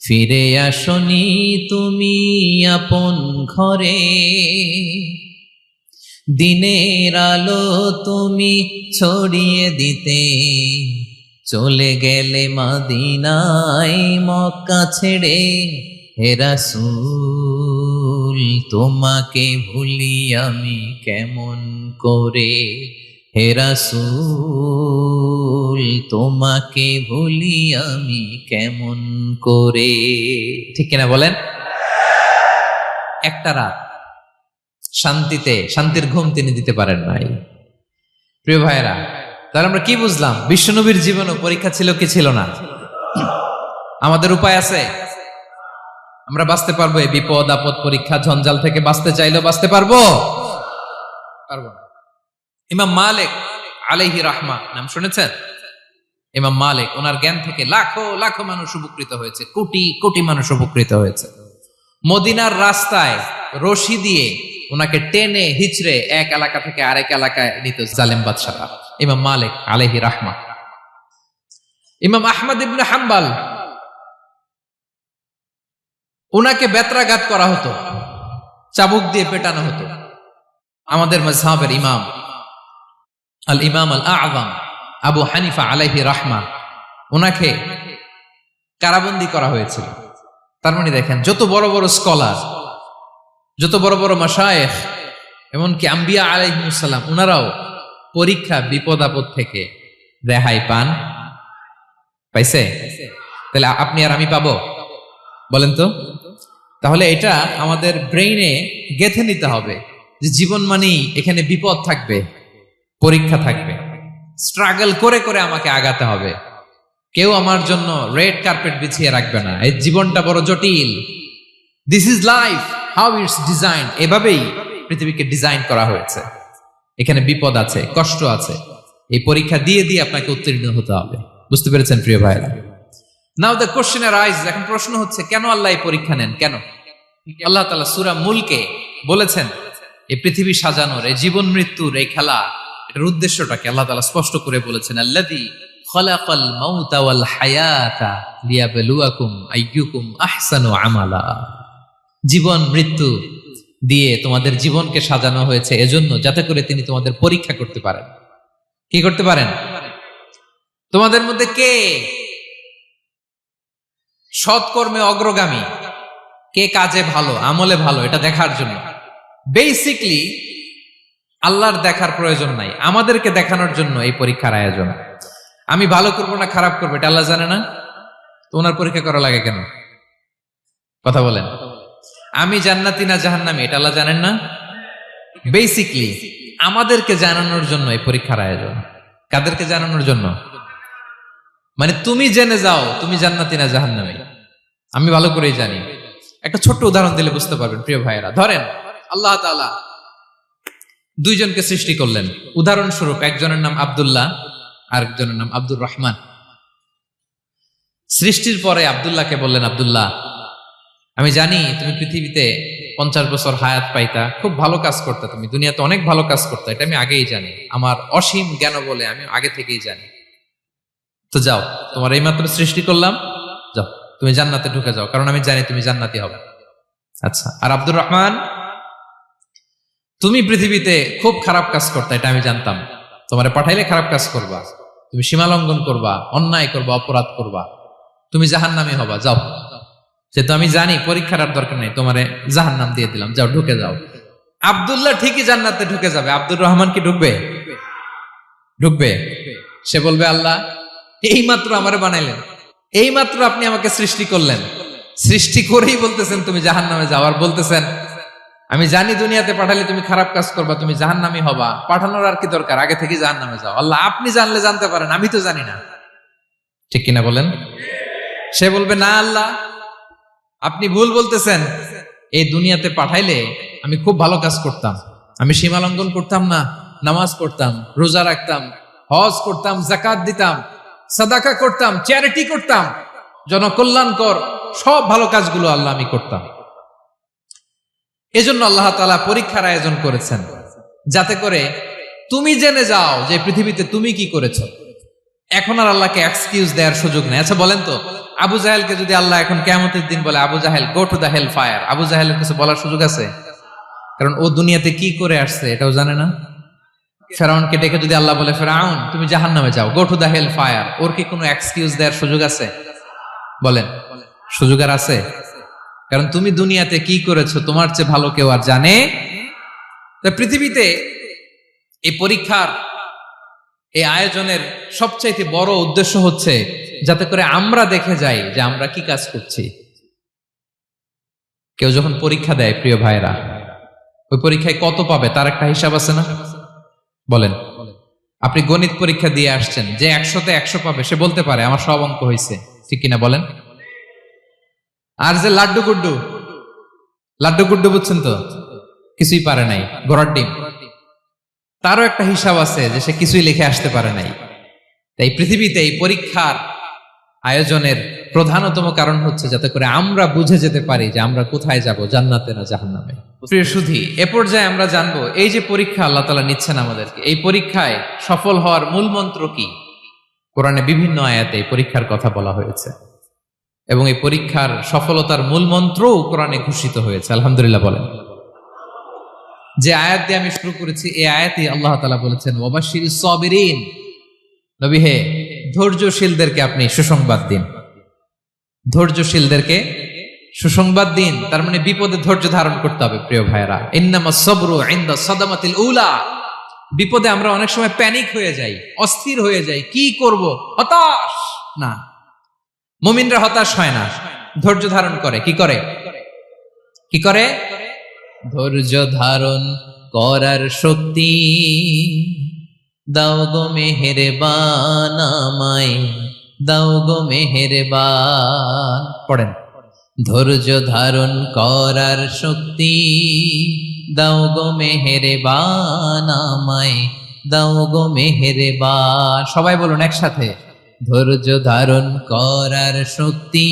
ফিরে আসনি তুমি আপন ঘরে, দিনের আলো তুমি ছড়িয়ে দিতে চলে গেলে মদিনায় মক্কা ছেড়ে। হে রাসূল তোমাকে ভুলি আমি কেমন করে, হে রাসূল তোমাকে ভুলি আমি কেমন করে। ঠিক কিনা বলেন? একটা রাত শান্তিতে শান্তির ঘুম তিনি দিতে পারেন নাই। প্রিয় ভাইয়েরা, তাহলে আমরা কি বুঝলাম? বিশ্বনবীর জীবনও পরীক্ষা ছিল কি ছিল না? আমাদের উপায় আছে? আমরা বাঁচতে পারবো এই বিপদ আপদ পরীক্ষা ঝঞ্ঝাল থেকে? বাঁচতে চাইলেও বাঁচতে পারবো? পারবো না। ইমাম মালিক আলাইহি রাহমা নাম শুনেছেন? ইমাম মালিক, ওনার জ্ঞান থেকে লাখো লাখো মানুষ উপকৃত হয়েছে, কোটি কোটি মানুষ উপকৃত হয়েছে। মদিনার রাস্তায় রশি দিয়ে ওনাকে টেনে হিচড়ে এক এলাকা থেকে আরেক এলাকায় নিত জালেম বাদশারা। ইমাম মালিক আলাইহি রাহমা। ইমাম আহমদ ইবনে হাম্বল, ওনাকে বেত্রাঘাত করা হতো, চাবুক দিয়ে পেটানো হতো। আমাদের মাযহাবের ইমাম আল ইমাম আল আযম আবু হানিফা আলাইহি রাহমা, ওনাকে কারাবন্দী করা হয়েছিল। তার মানে দেখেন, যত বড় বড় স্কলার, যত বড় বড় মাশায়েখ, এমনকি আম্বিয়া আলাইহিমুস সালাম, ওনারাও পরীক্ষা বিপদ আপদ থেকে রেহাই পান। পাইছে? তাহলে আপনি আর আমি পাবো? বলেন তো। তাহলে এটা আমাদের ব্রেইনে গেঁথে নিতে হবে যে জীবন মানেই এখানে বিপদ থাকবে, পরীক্ষা থাকবে, স্ট্রাগল করে করে আমাকে আগাতে হবে। কেউ আমার জন্য রেড কার্পেট বিছিয়ে রাখবে না। এই জীবনটা বড় জটিল। This is life, how it's design. এভাবেই পৃথিবীকে ডিজাইন করা হয়েছে। এখানে বিপদ আছে, কষ্ট আছে। এই পরীক্ষা দিয়ে দিয়ে আপনাকে উত্তীর্ণ হতে হবে। বুঝতে পেরেছেন প্রিয় ভাইরা? নাও দ্য কোশ্চেন আরাইজেস, এখন প্রশ্ন হচ্ছে, কেন আল্লাহ এই পরীক্ষা নেন? কেন? আল্লাহ তাআলা সূরা মুলকে বলেছেন, এই পৃথিবী সাজানোর, এই জীবন মৃত্যুর এই খেলা, এটার উদ্দেশ্যটাকে আল্লাহ তাআলা স্পষ্ট করে বলেছেন। আল্লাযী খালাকাল মাউতা ওয়াল হায়াতা লিয়াবলুয়াকুম আইয়ুকুম আহসানু আমালা। জীবন মৃত্যু দিয়ে তোমাদের জীবনকে সাজানো হয়েছে এজন্য, যাতে করে তিনি তোমাদের পরীক্ষা করতে পারেন। কি করতে পারেন? তোমাদের মধ্যে কে সৎকর্মে অগ্রগামী, কে কাজে ভালো, আমলে ভালো, এটা দেখার জন্য। বেসিকলি আল্লাহর দেখার প্রয়োজন নাই, আমাদেরকে দেখানোর জন্য এই পরীক্ষার আয়োজন। আমি ভালো করবো না খারাপ করবো এটা আল্লাহ জানে না? তো ওনার পরীক্ষা করা লাগে কেন? কথা বলেন। আমি জান্নাতি না জাহান্নামী এটা আল্লাহ জানেন না? বেসিকলি আমাদেরকে জানানোর জন্য এই পরীক্ষার আয়োজন। কাদেরকে জানানোর জন্য? মানে তুমি জেনে যাও তুমি জান্নাতি না জাহান্নামী। আমি ভালো করেই জানি। একটা ছোট্ট উদাহরণ দিলে বুঝতে পারবেন প্রিয় ভাইয়েরা। ধরেন আল্লাহ তাআলা দুইজনকে সৃষ্টি করলেন। উদাহরণস্বরূপ একজনের নাম আব্দুল্লাহ, আরেকজনের নাম আব্দুর রহমান। সৃষ্টির পরে আব্দুল্লাহকে বললেন, আব্দুল্লাহ, আমি জানি তুমি পৃথিবীতে 50 বছর হায়াত পাইতা, খুব ভালো কাজ করতে, তুমি দুনিয়াতে অনেক ভালো কাজ করতে, এটা আমি আগেই জানি। আমার অসীম জ্ঞান বলে আমি আগে থেকেই জানি। তো যাও, তোমার এইমাত্র সৃষ্টি করলাম, যাও তুমি জান্নাতে ঢুকে যাও, কারণ আমি জানি তুমি জান্নাতি হবে। আচ্ছা, আর আব্দুর রহমান, তুমি পৃথিবীতে খুব খারাপ কাজ করতে, এটা আমি জানতাম। তোমারে পাঠাইলে খারাপ কাজ করবা, তুমি সীমা লঙ্ঘন করবা, অন্যায় করবা, অপরাধ করবা, তুমি জাহান্নামী হবা, যাও। সে তো আমি জানি, পরীক্ষার আর দরকার নেই, তোমারে জাহান্নাম দিয়ে দিলাম, যাও ঢুকে যাও। আব্দুল্লাহ ঠিকই জান্নাতে ঢুকে যাবে, আব্দুর রহমান কি ঢুকবে? ঢুকবে। সে বলবে, আল্লাহ এই মাত্র আমারে বানাইলেন, এই মাত্র আপনি আমাকে সৃষ্টি করলেন, সৃষ্টি করেই বলতেছেন তুমি জাহান্নামে যাও, আর বলতেছেন আমি জানি দুনিয়াতে পাঠালে তুমি খারাপ কাজ করবা, তুমি জাহান্নামী হবা, পাঠানোর আর কি দরকার, আগে থেকে জাহান্নামে যাও। আল্লাহ আপনি জানলে জানতে পারেন, আমি তো জানি না। ঠিক কিনা বলেন? সে বলবে, না আল্লাহ আপনি ভুল বলতেছেন, এই দুনিয়াতে পাঠাইলে আমি খুব ভালো কাজ করতাম, আমি সীমা লঙ্ঘন করতাম না, নামাজ পড়তাম, রোজা রাখতাম, হজ করতাম, যাকাত দিতাম, সাদাকা করতাম, চ্যারিটি করতাম, জনকল্যাণকর সব ভালো কাজগুলো আল্লাহ আমি করতাম। এজন্য আল্লাহ তাআলা পরীক্ষার আয়োজন করেছেন, যাতে করে তুমি জেনে যাও যে পৃথিবীতে তুমি কি করেছো। এখন আর আল্লাহকে এক্সকিউজ দেওয়ার সুযোগ নেই। আচ্ছা বলেন তো, আবু জাহেলকে যদি আল্লাহ এখন কিয়ামতের দিন বলে, Abu Jahl go to the hell fire, আবু জাহেলের কিছু বলার সুযোগ আছে? কারণ ও দুনিয়াতে কি করে আসছে এটাও জানে না। ফেরাউনকে ডেকে যদি আল্লাহ বলে, ফেরাউন তুমি জাহান্নামে যাও, go to the hell fire, ওর কি কোনো এক্সকিউজ দেওয়ার সুযোগ আছে? বলেন, সুযোগ আর আছে? কারণ তুমি দুনিয়াতে কি করেছো তোমার চেয়ে ভালো কেউ আর জানে। পৃথিবীতে এই পরীক্ষার এই আয়োজনের সবচাইতে বড় উদ্দেশ্য হচ্ছে যাতে করে আমরা দেখে যাই যে আমরা কি কাজ করছি। কেউ যখন পরীক্ষা দেয় প্রিয় ভাইরা, ওই পরীক্ষায় কত পাবে তার একটা হিসাব আছে না? বলেন, আপনি গণিত পরীক্ষা দিয়ে আসছেন, যে 100-তে 100 পাবে সে বলতে পারে আমার সব অঙ্ক হয়েছে, ঠিক কিনা বলেন? আর যে লাড্ডু গুড্ডু বুঝছেন তো, কিছুই পারে নাই, ঘোড়ার ডিম, তারও একটা হিসাব আছে যে সে কিছুই লিখে আসতে পারে নাই। তাই পৃথিবীতে এই পরীক্ষার আয়োজনের প্রধানতম কারণ হচ্ছে যাতে করে আমরা বুঝে যেতে পারি যে আমরা কোথায় যাব, জান্নাতে না জাহান্নামে। প্রিয় সুধী, এ পর্যায়ে আমরা জানবো এই যে পরীক্ষা আল্লাহ তাআলা নিচ্ছেন আমাদেরকে, এই পরীক্ষায় সফল হওয়ার মূল মন্ত্র কি। কোরআনে বিভিন্ন আয়াতে এই পরীক্ষার কথা বলা হয়েছে এবং এই পরীক্ষার সফলতার মূল মন্ত্রও কোরআনে ঘোষিত হয়েছে। আলহামদুলিল্লাহ বলেন। যে আয়াত দিয়ে আমি শুরু করেছি, এই আয়াতে আল্লাহ তাআলা বলেছেন, ওয়াবাশশিরিস সাবিরিন, নবী হে ধৈর্যশীলদেরকে আপনি সুসংবাদ দিন, ধৈর্যশীলদেরকে সুসংবাদ দিন। তার মানে বিপদে ধৈর্য ধারণ করতে হবে প্রিয় ভাইরা। ইন্নামাস সাবরু ইনদা সাদামাতিল উলা, বিপদে আমরা অনেক সময় প্যানিক হয়ে যাই, অস্থির হয়ে যাই, কি করব, হতাশ না। মুমিনরা হতাশ হয় না, ধৈর্য ধারণ করে। কি করে? কি করে? ধৈর্য ধারণ করার শক্তি দাও গো মেহেরবান আমায়, দাও গো মেহেরবান। পড়েন, ধৈর্য ধারণ করার শক্তি দাও গো মেহেরবান আমায়, দাও গো মেহেরবান। সবাই বলুন একসাথে, ধৈর্য ধারণ করার শক্তি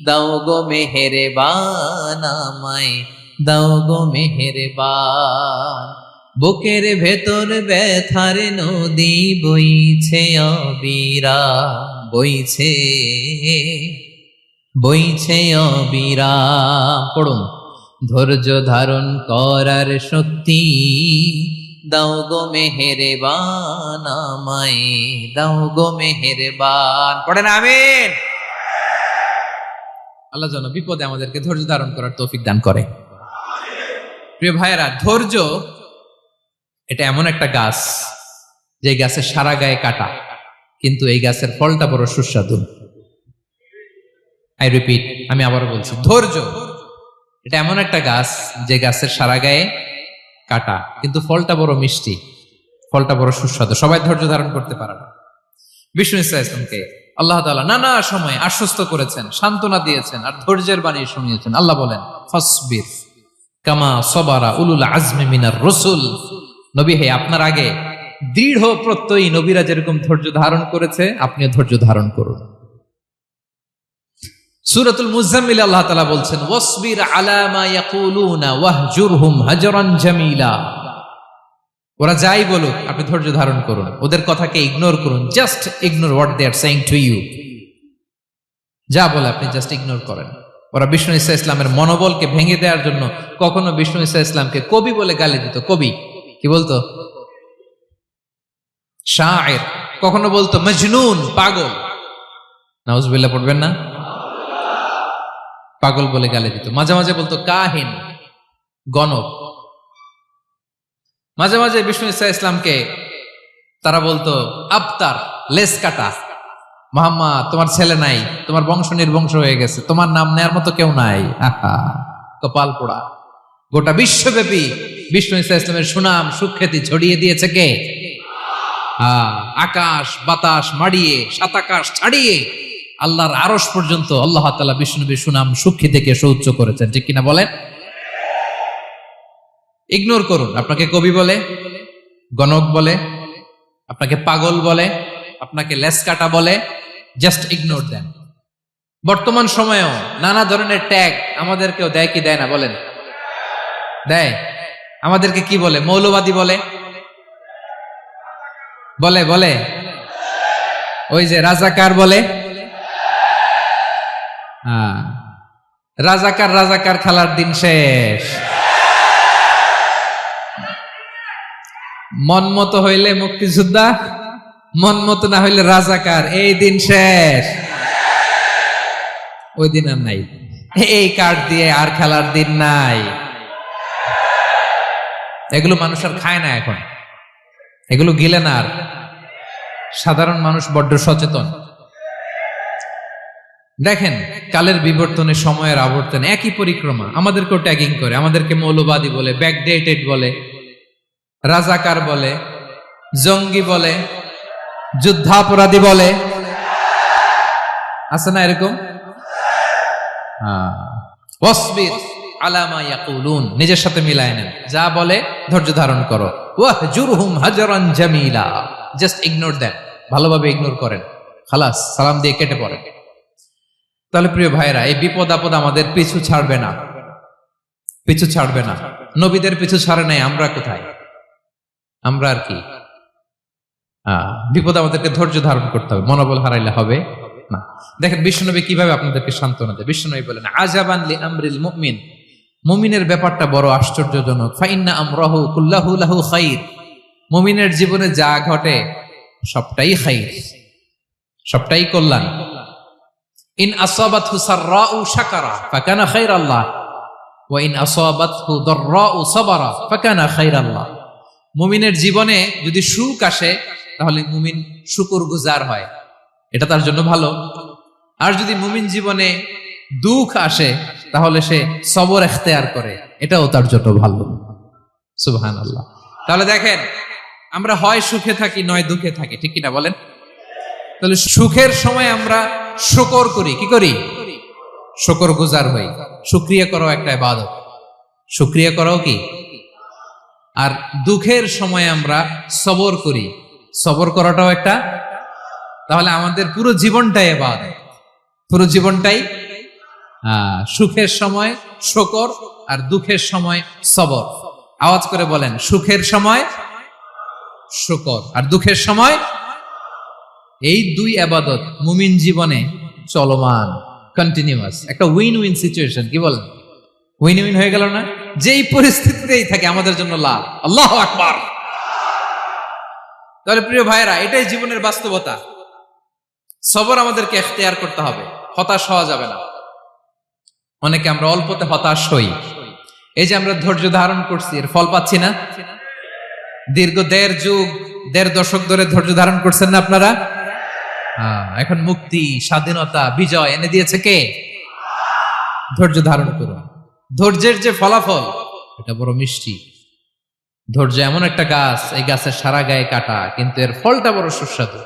দাও গো মেহেরবান আমায়, দাও গো মেহেরবান। বুকের ভেতর ব্যথার নদী বইছে অবিরাম, বইছে বইছে অবিরাম। পড়ুন, ধৈর্য ধারণ করার শক্তি দাও গো মেহেরবান আমায়, দাও গো মেহেরবান। পড়েন আমিন। আল্লাহ যেন বিপদে আমাদেরকে ধৈর্য ধারণ করার তৌফিক দান করে। প্রিয় ভাইয়েরা, ধৈর্য এটা এমন একটা গাছ যে গাছের সারা গায়ে কাটা, কিন্তু এই গাছের ফলটা বড় সুস্বাদু। আই রিপিট, আমি আবারও বলছি, ধৈর্য এটা এমন একটা গাছ যে গাছের সারা গায়ে কাটা, কিন্তু ফলটা বড় মিষ্টি, ফলটা বড় সুস্বাদু। সবাই ধৈর্য ধারণ করতে পারে না। বিষ্ণু ইসলামকে আল্লাহ তাআলা নানা সময় আশ্বস্ত করেছেন, সান্ত্বনা দিয়েছেন, আর ধৈর্যের বাণী শুনিয়েছেন। আল্লাহ বলেন, ফাসবির কামা সাবারা উলুল আজমি মিনার রাসূল, নবী হে আপনার আগে দৃঢ় প্রত্যয়ী নবীরা যেরকম ধৈর্য ধারণ করেছে, আপনিও ধৈর্য ধারণ করুন। সূরাতুল মুজাম্মিল আল্লাহ তাআলা বলছেন, ওয়াসবির আলা মা ইয়াকুলুনা ওয়াহজুরহুম হাজরান জামিলা। ওরা যাই বলুক আপনি ধৈর্য ধারণ করুন, ওদের কথাকে ইগনোর করুন। Just ignore what they are saying to you. যা বলে আপনি জাস্ট ইগনোর করেন। ওরা বিষ্ণু ঈসা ইসলামের মনোবলকে ভেঙে দেওয়ার জন্য কখনো বিষ্ণু ঈসা ইসলামকে কবি বলে গালি দিত। কবি কি বলতো? শায়ের। কখনো বলতো মজনুন, পাগল। নাউজুবিল্লাহ পড়বেন না? পাগল বলে গালি দিত। মাঝে মাঝে বলতো কাহিন, গণক। মাঝে মাঝে বিষ্ণু ঈসা ইসলামকে তারা বলতো আবতার, লেস কাটা। মুহাম্মদ, তোমার ছেলে নাই, তোমার বংশ নির্বংশ হয়ে গেছে, তোমার নাম নেয়ার মতো কেউ নাই। আহা, কপাল পোড়া। গোটা বিশ্বব্যাপী বিষ্ণু ঈসা ইসলামের সুনাম সুখ্যাতি ছড়িয়ে দিয়েছে কে? আকাশ বাতাস মাড়িয়ে, সাত আকাশ ছাড়িয়ে আল্লাহর আরশ পর্যন্ত আল্লাহ তাআলা বিষ্ণু নবীর সুনাম সুখ্যাতিকে সৌচ্চ করেছেন। ঠিক কিনা বলেন? ইগনোর করুন। আপনাকে কবি বলে, গণক বলে, আপনাকে পাগল বলে, আপনাকে লেসকাটা বলে, জাস্ট ইগনোর দেন। বর্তমান সময়েও নানা ধরনের ট্যাগ আমাদেরকেও দেয় কি দেয় না বলেন? দেয়। আমাদেরকে কি বলে? মৌলবাদী বলে, বলে বলে ওই যে রাজাকার বলে। রাজাকার রাজাকার খেলার দিন শেষ। মন মতো হইলে মুক্তিযোদ্ধা, মন মতো না হইলে রাজাকার, এই দিন শেষ। ওই দিন আর নাই। এই কার্ড দিয়ে আর খেলার দিন নাই। এগুলো মানুষ আর খায় না এখন, এগুলো গিলে না আর। সাধারণ মানুষ বড্ড সচেতন। দেখেন, কালের বিবর্তনে, সময়ের আবর্তনে একই পরিক্রমা আমাদেরকেও ট্যাগিং করে। আমাদেরকে মৌলবাদী বলে, ব্যাকডেটেড বলে, রাজাকার বলে, জঙ্গি বলে, যুদ্ধাপরাধী বলে। আছে না এরকম? ওয়াসবির আলা মা ইয়াকুলুন, নিজের সাথে মিলায় নেন। যা বলে ধৈর্য ধারণ করো। ওয়াহজুরহুম হাজরান জামিলা, জাস্ট ইগনোর দেন, ভালোভাবে ইগনোর করেন, খালাস, সালাম দিয়ে কেটে পড়েন। তাহলে প্রিয় ভাইরা, এই বিপদ আপদ আমাদের পিছু ছাড়বে না, পিছু ছাড়বে না। নবীদের পিছু ছাড়ে নাই, আমরা কোথায়? আমরা আর কি? বিপদ আমাদেরকে ধৈর্য ধারণ করতে হবে, মনোবল হারাইলে হবে না। দেখেন বিশ্বনবী কিভাবে আপনাদেরকে সান্ত্বনা দেয়। বিশ্বনবী বলেন, আজাবান লি আমরিল মুমিন, মুমিনের ব্যাপারটা বড় আশ্চর্যজনক। ফাইন্না আমরাহু কুল্লাহু লাহু খাইর, মুমিনের জীবনে যা ঘটে সবটাই খাইর, সবটাই কল্যাণ। ইন আসাবাতহু সাররাউ শাকারা ফাকানা খাইরাল্লাহ ওয়া ইন আসাবাতহু দাররাউ সাবারা ফাকানা খাইরাল্লাহ। মুমিনের জীবনে যদি সুখ আসে তাহলে মুমিন শুকরগুজার হয়, এটা তার জন্য ভালো। আর যদি মুমিন জীবনে দুঃখ আসে তাহলে সে সবর ইখতিয়ার করে, এটাও তার জন্য ভালো। সুবহানাল্লাহ। তাহলে দেখেন, আমরা হয় সুখে থাকি নয় দুঃখে থাকি, ঠিক কিনা বলেন? তাহলে সুখের সময় আমরা শুকর করি, কি করি? শুকরগুজার হই। শুকরিয়া করাও একটা ইবাদত, শুকরিয়া করাও কি? আর দুঃখের সময় আমরা সবর করি, সবর করাটাও একটা। তাহলে আমাদের পুরো জীবনটাই ইবাদত, পুরো জীবনটাই। সুখের সময় শুকর আর দুঃখের সময় সবর। আওয়াজ করে বলেন, সুখের সময় শুকর আর দুঃখের সময়। এই দুই ইবাদত মুমিন জীবনে চলমান, কন্টিনিউয়াস, একটা উইন উইন সিচুয়েশন। কি বলেন? উইন উইন হয়ে গেল না? যেই পরিস্থিতিতেই থাকে আমাদের জন্য লাভ। আল্লাহু আকবার। তাহলে প্রিয় ভাইরা, এটাই জীবনের বাস্তবতা। সবর আমাদেরকে ইখতিয়ার করতে হবে, হতাশ হওয়া যাবে না। অনেকে আমরা অল্পতে হতাশ হই। এই যে আমরা ধৈর্য ধারণ করছি, এর ফল পাচ্ছি না। দীর্ঘ দেড় দশক ধরে ধৈর্য ধারণ করছেন না আপনারা? এখন মুক্তি, স্বাধীনতা, বিজয় এনে দিয়েছে কে? ধৈর্য ধারণ করুন। ধৈর্যের যে ফলাফল, এটা বড় মিষ্টি। ধৈর্য এমন একটা গাছ, এই গাছের সারা গায়ে কাটা, কিন্তু এর ফলটা বড় সুস্বাদু,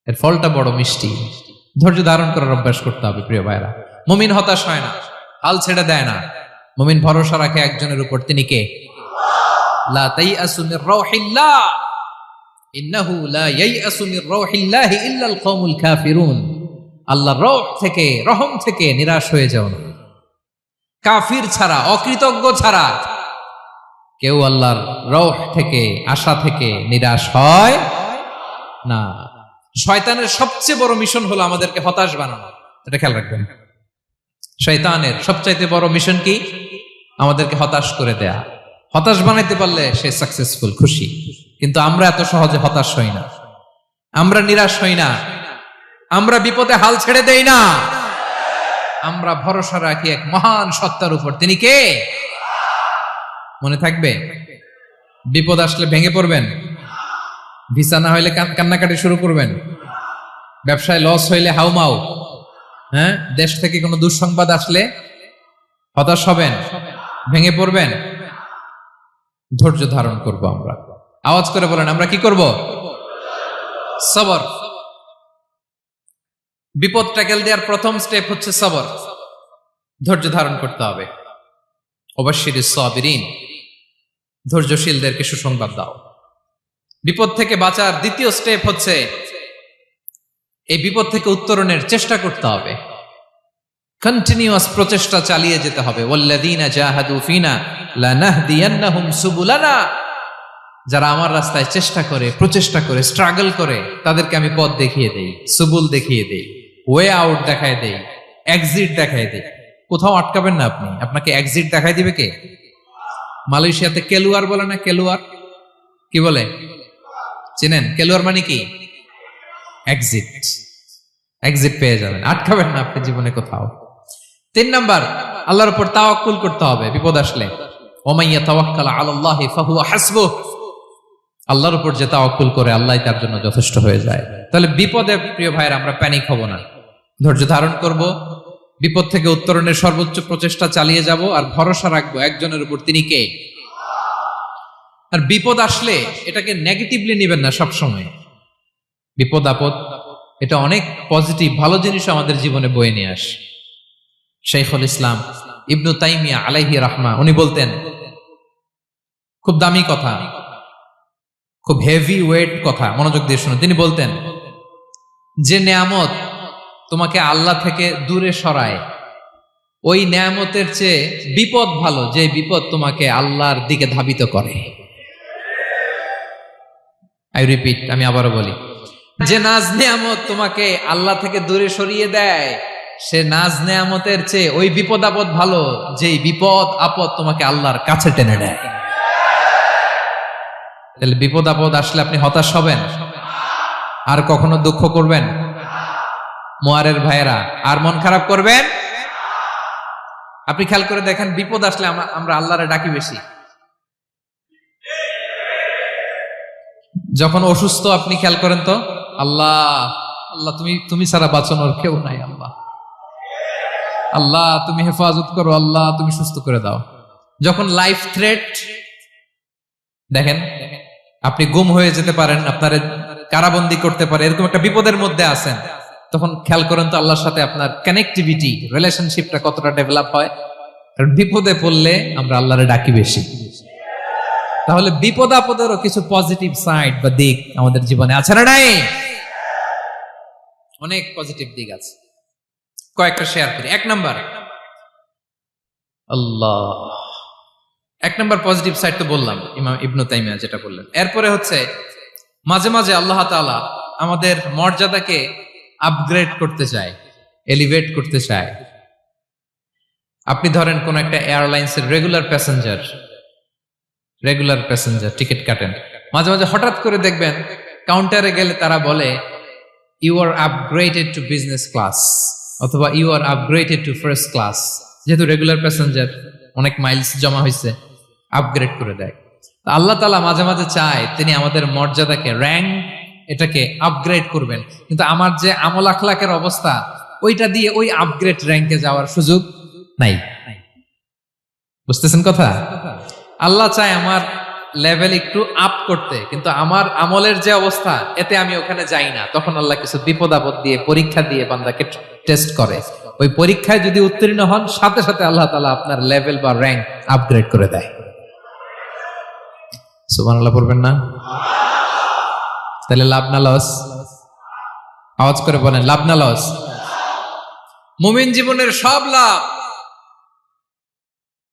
এর ফলটা বড় মিষ্টি। ধৈর্য ধারণ করার অভ্যাস করতে হবে প্রিয় ভাইরা। মুমিন হতাশ হয় না, হাল ছেড়ে দেয় না। মুমিন ভরসা রাখে একজনের উপর, তিনি কে? লা তাইআসু মির রাউহিল্লাহ ইন্নাহু লা ইয়াইআসু মির রাউহিল্লাহি ইল্লাল কওমুল কাফিরুন। আল্লাহর রহ থেকে, রহম থেকে নিরাশ হয়ে যাও না। কাফির ছাড়া, অকৃতজ্ঞ ছাড়া কেউ আল্লাহর রহ থেকে, আশা থেকে নিরাশ হয় না। শয়তানের সবচেয়ে বড় মিশন হলো আমাদেরকে হতাশ বানানো, এটা খেয়াল রাখবেন। শয়তানের সবচাইতে বড় মিশন কি? আমাদেরকে হতাশ করে দেয়া। হতাশ বানাইতে পারলে সে সাকসেসফুল, খুশি। কিন্তু আমরা এত সহজে হতাশ হই না, আমরা নিরাশ হই না, আমরা বিপদে হাল ছেড়ে দেই না। আমরা ভরসা রাখি এক মহান সত্তার উপর। তিনি কে? মনে থাকবে? বিপদ আসলে ভেঙে পড়বেন, ভিসা না হইলে কান্নাকাটি শুরু করবেন, ব্যবসায় লস হইলে হাউমাউ, হ্যাঁ, দেশ থেকে কোনো দুঃসংবাদ আসলে হতাশ হবেন, ভেঙে পড়বেন। ধৈর্য ধারণ করব আমরা। আওয়াজ করে বলেন, আমরা কি করব? সবর। বিপদ ট্যাকেল দেওয়ার প্রথম স্টেপ হচ্ছে সবর। ধৈর্য ধারণ করতে হবে। অবশ্যই সাবিরিন, ধৈর্যশীলদেরকে সুসংবাদ দাও। বিপদ থেকে বাঁচার দ্বিতীয় স্টেপ হচ্ছে এই বিপদ থেকে উত্তরণের চেষ্টা করতে হবে। কন্টিনিউয়াস প্রচেষ্টা চালিয়ে যেতে হবে। ওয়াল্লাযীনা জাহাদু ফিনা লানাহদিয়ান্নাহুম সুবুলানা। যারা আমার রাস্তায় চেষ্টা করে, প্রচেষ্টা করে, স্ট্রাগল করে, তাদেরকে আমি পথ দেখিয়ে দেই, সুবুল দেখিয়ে দেই, ওয়ে আউট দেখায় দেই, এক্সিট দেখায় দেই। কোথাও আটকাবেন না আপনি, আপনাকে এক্সিট দেখাই দিবে কে? মালয়েশিয়াতে কেলুয়ার বলে না? কেলুয়ার কি বলে চিনেন? কেলুয়ার মানে কি? এক্সিট। এক্সিট পেয়ে যাবেন, আটকাবেন না আপনি জীবনে কোথাও। 3 নাম্বার, আল্লাহর উপর তাওয়াক্কুল করতে হবে বিপদ আসলে। ওমাইয়া তাওয়াক্কাল আলাল্লাহি ফাহুয়া হাসবুহ। আল্লাহর উপর যে তাওয়াক্কুল করে, আল্লাহই তার জন্য যথেষ্ট হয়ে যায়। তাহলে বিপদে প্রিয় ভাইয়ের আমরা প্যানিক হব না, ধৈর্য ধারণ করব, বিপদ থেকে উত্তরণের সর্বোচ্চ প্রচেষ্টা চালিয়ে যাব, আর ভরসা রাখবো একজনের উপর, তিনি কে? আর বিপদ আসলে এটাকে নেগেটিভলি নেবেন না সবসময়। বিপদ আপদ এটা অনেক পজিটিভ, ভালো জিনিস আমাদের জীবনে বয়ে নিয়ে আসে। শাইখুল ইসলাম ইবনু তাইমিয়া আলাইহি রাহমা, উনি বলতেন, খুব দামি কথা, খুব হেভি ওয়েট কথা, মনোযোগ দিয়ে শুনুন। তিনি বলতেন, যে নেয়ামত তোমাকে আল্লাহ থেকে দূরে সরায়, ওই নেয়ামতের চেয়ে বিপদ ভালো, যে বিপদ তোমাকে আল্লাহর দিকে ধাবিত করে। আই রিপিট, আমি আবারও বলি, যে নাজ নেয়ামত তোমাকে আল্লাহ থেকে দূরে সরিয়ে দেয়, সে নাজ নেয়ামতের চেয়ে ওই বিপদ আপদ ভালো, যেই বিপদ আপদ তোমাকে আল্লাহর কাছে টেনে নেয়। তাহলে বিপদ আপদ আসলে আপনি হতাশ হবেন? আর কখনো দুঃখ করবেন? মোয়ারের ভাইয়েরা, আর মন খারাপ করবেন? আপনি খেয়াল করে দেখেন, বিপদ আসলে আমরা আল্লাহরে ডাকি বেশি। যখন অসুস্থ আপনি খেয়াল করেন তো, আল্লাহ আল্লাহ তুমি ছাড়া বাঁচানোর কেউ নাই, আল্লাহ আল্লাহ তুমি হেফাজত করো, আল্লাহ তুমি সুস্থ করে দাও। যখন লাইফ থ্রেট, দেখেন আপনি গুম হয়ে যেতে পারেন, আপনার কারাবন্দী করতে পারে, এরকম একটা বিপদের মধ্যে আছেন, তখন খেয়াল করেন তো আল্লাহর সাথে আপনার কানেক্টিভিটি, রিলেশনশিপটা কতটা ডেভেলপ হয়। কারণ বিপদে পড়লে আমরা আল্লাহরে ডাকি বেশি। তাহলে বিপদ আপদেরও কিছু পজিটিভ সাইড বা দিক আমাদের জীবনে আছে না নাই? অনেক পজিটিভ দিক আছে, কয়েকটা শেয়ার করি। 1 নাম্বার, আল্লাহ, 1 নাম্বার পজিটিভ সাইড তো বললাম, ইমাম ইবনু তাইমিয়া যেটা বললেন। এরপরে হচ্ছে মাঝে মাঝে আল্লাহ তাআলা আমাদের মর্যাদাকে আপগ্রেড করতে চায়, এলিভেট করতে চায়। আপনি ধরেন কোন একটা এয়ারলাইন্সের রেগুলার প্যাসেঞ্জার টিকিট কাটেন, মাঝে মাঝে হঠাৎ করে দেখবেন কাউন্টারে গেলে তারা বলে, you are upgraded to business class, অথবা you are upgraded to first class. যেহেতু রেগুলার প্যাসেঞ্জার, অনেক মাইলস জমা হয়েছে, আপগ্রেড করে দেয়। আল্লাহ তাআলা মাঝে মাঝে চায় তিনি আমাদের মর্যাদাকে, র্যাঙ্ক, এটাকে আপগ্রেড করবেন। কিন্তু আমার যে আমল আখলাকের অবস্থা, ওইটা দিয়ে ওই আপগ্রেড র্যাঙ্কে যাওয়ার সুযোগ নাই। বুঝতেছেন কথা? আল্লাহ চায় আমার লেভেল একটু আপ করতে, কিন্তু আমার আমলের যে অবস্থা, এতে আমি ওখানে যাই না। তখন আল্লাহ কিছু বিপদ আপদ দিয়ে, পরীক্ষা দিয়ে বান্দাকে টেস্ট করে। ওই পরীক্ষায় যদি উত্তীর্ণ হন, সাথে সাথে আল্লাহ তাআলা আপনার লেভেল বা র্যাঙ্ক আপগ্রেড করে দেয়। সুবহানাল্লাহ পড়বেন না? তাহলে লাভ না লস? আওয়াজ করে বলেন, লাভ না লস? মুমিন জীবনের সব লাভ।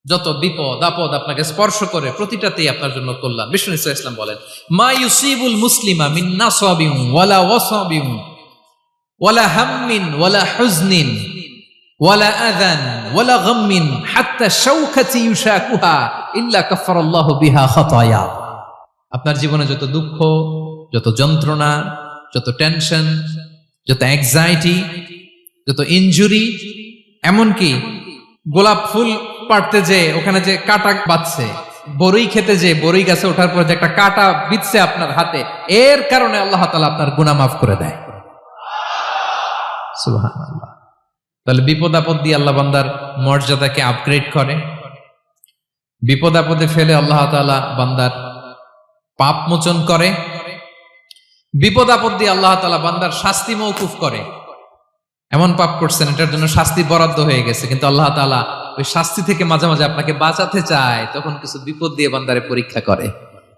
যত বিপদ আপদ আপনাকে স্পর্শ করে, প্রতিটাতেই আপনার জন্য কল্যাণ। বিষ্ণু ইসলাম বলেন, মা ইউসিবুল মুসলিমা মিন নাসাবিন ওয়ালা ওয়াসাবিন ওয়ালা হাম্মিন ওয়ালা হুজনিন ওয়ালা আযান ওয়ালা গাম্মিন হাত্তা শাওকাতি ইউশাকুহা ইল্লা কাফফারাল্লাহু বিহা খাতায়া। আপনার জীবনে যত দুঃখ, যত যন্ত্রণা, যত টেনশন, যত অ্যাংজাইটি, যত ইনজুরি, এমনকি গোলাপ ফুল পাড়তে যে ওখানে যে কাটা বাঁধছে, বড়ই খেতে যে বড়ই গাছে ওঠার পর যে একটা কাটা বিঁধছে আপনার হাতে, এর কারণে আল্লাহ তাআলা আপনার গুনাহ মাফ করে দেয়। সুবহানাল্লাহ। তাহলে বিপদ আপদ দিয়ে আল্লাহ বান্দার মর্যাদাকে আপগ্রেড করে। বিপদ আপদে ফেলে আল্লাহ তাআলা বান্দার পাপ মোচন করে। বিপদ আপদ দিয়ে আল্লাহ তাআলা বান্দার শাস্তি মওকুফ করে। এমন পাপ করছেন এটার জন্য শাস্তি বরাদ্দ হয়ে গেছে, কিন্তু আল্লাহ তাআলা ওই শাস্তি থেকে মাঝে মাঝে আপনাকে বাঁচাতে চায়, তখন কিছু বিপদ দিয়ে বান্দারে পরীক্ষা করে।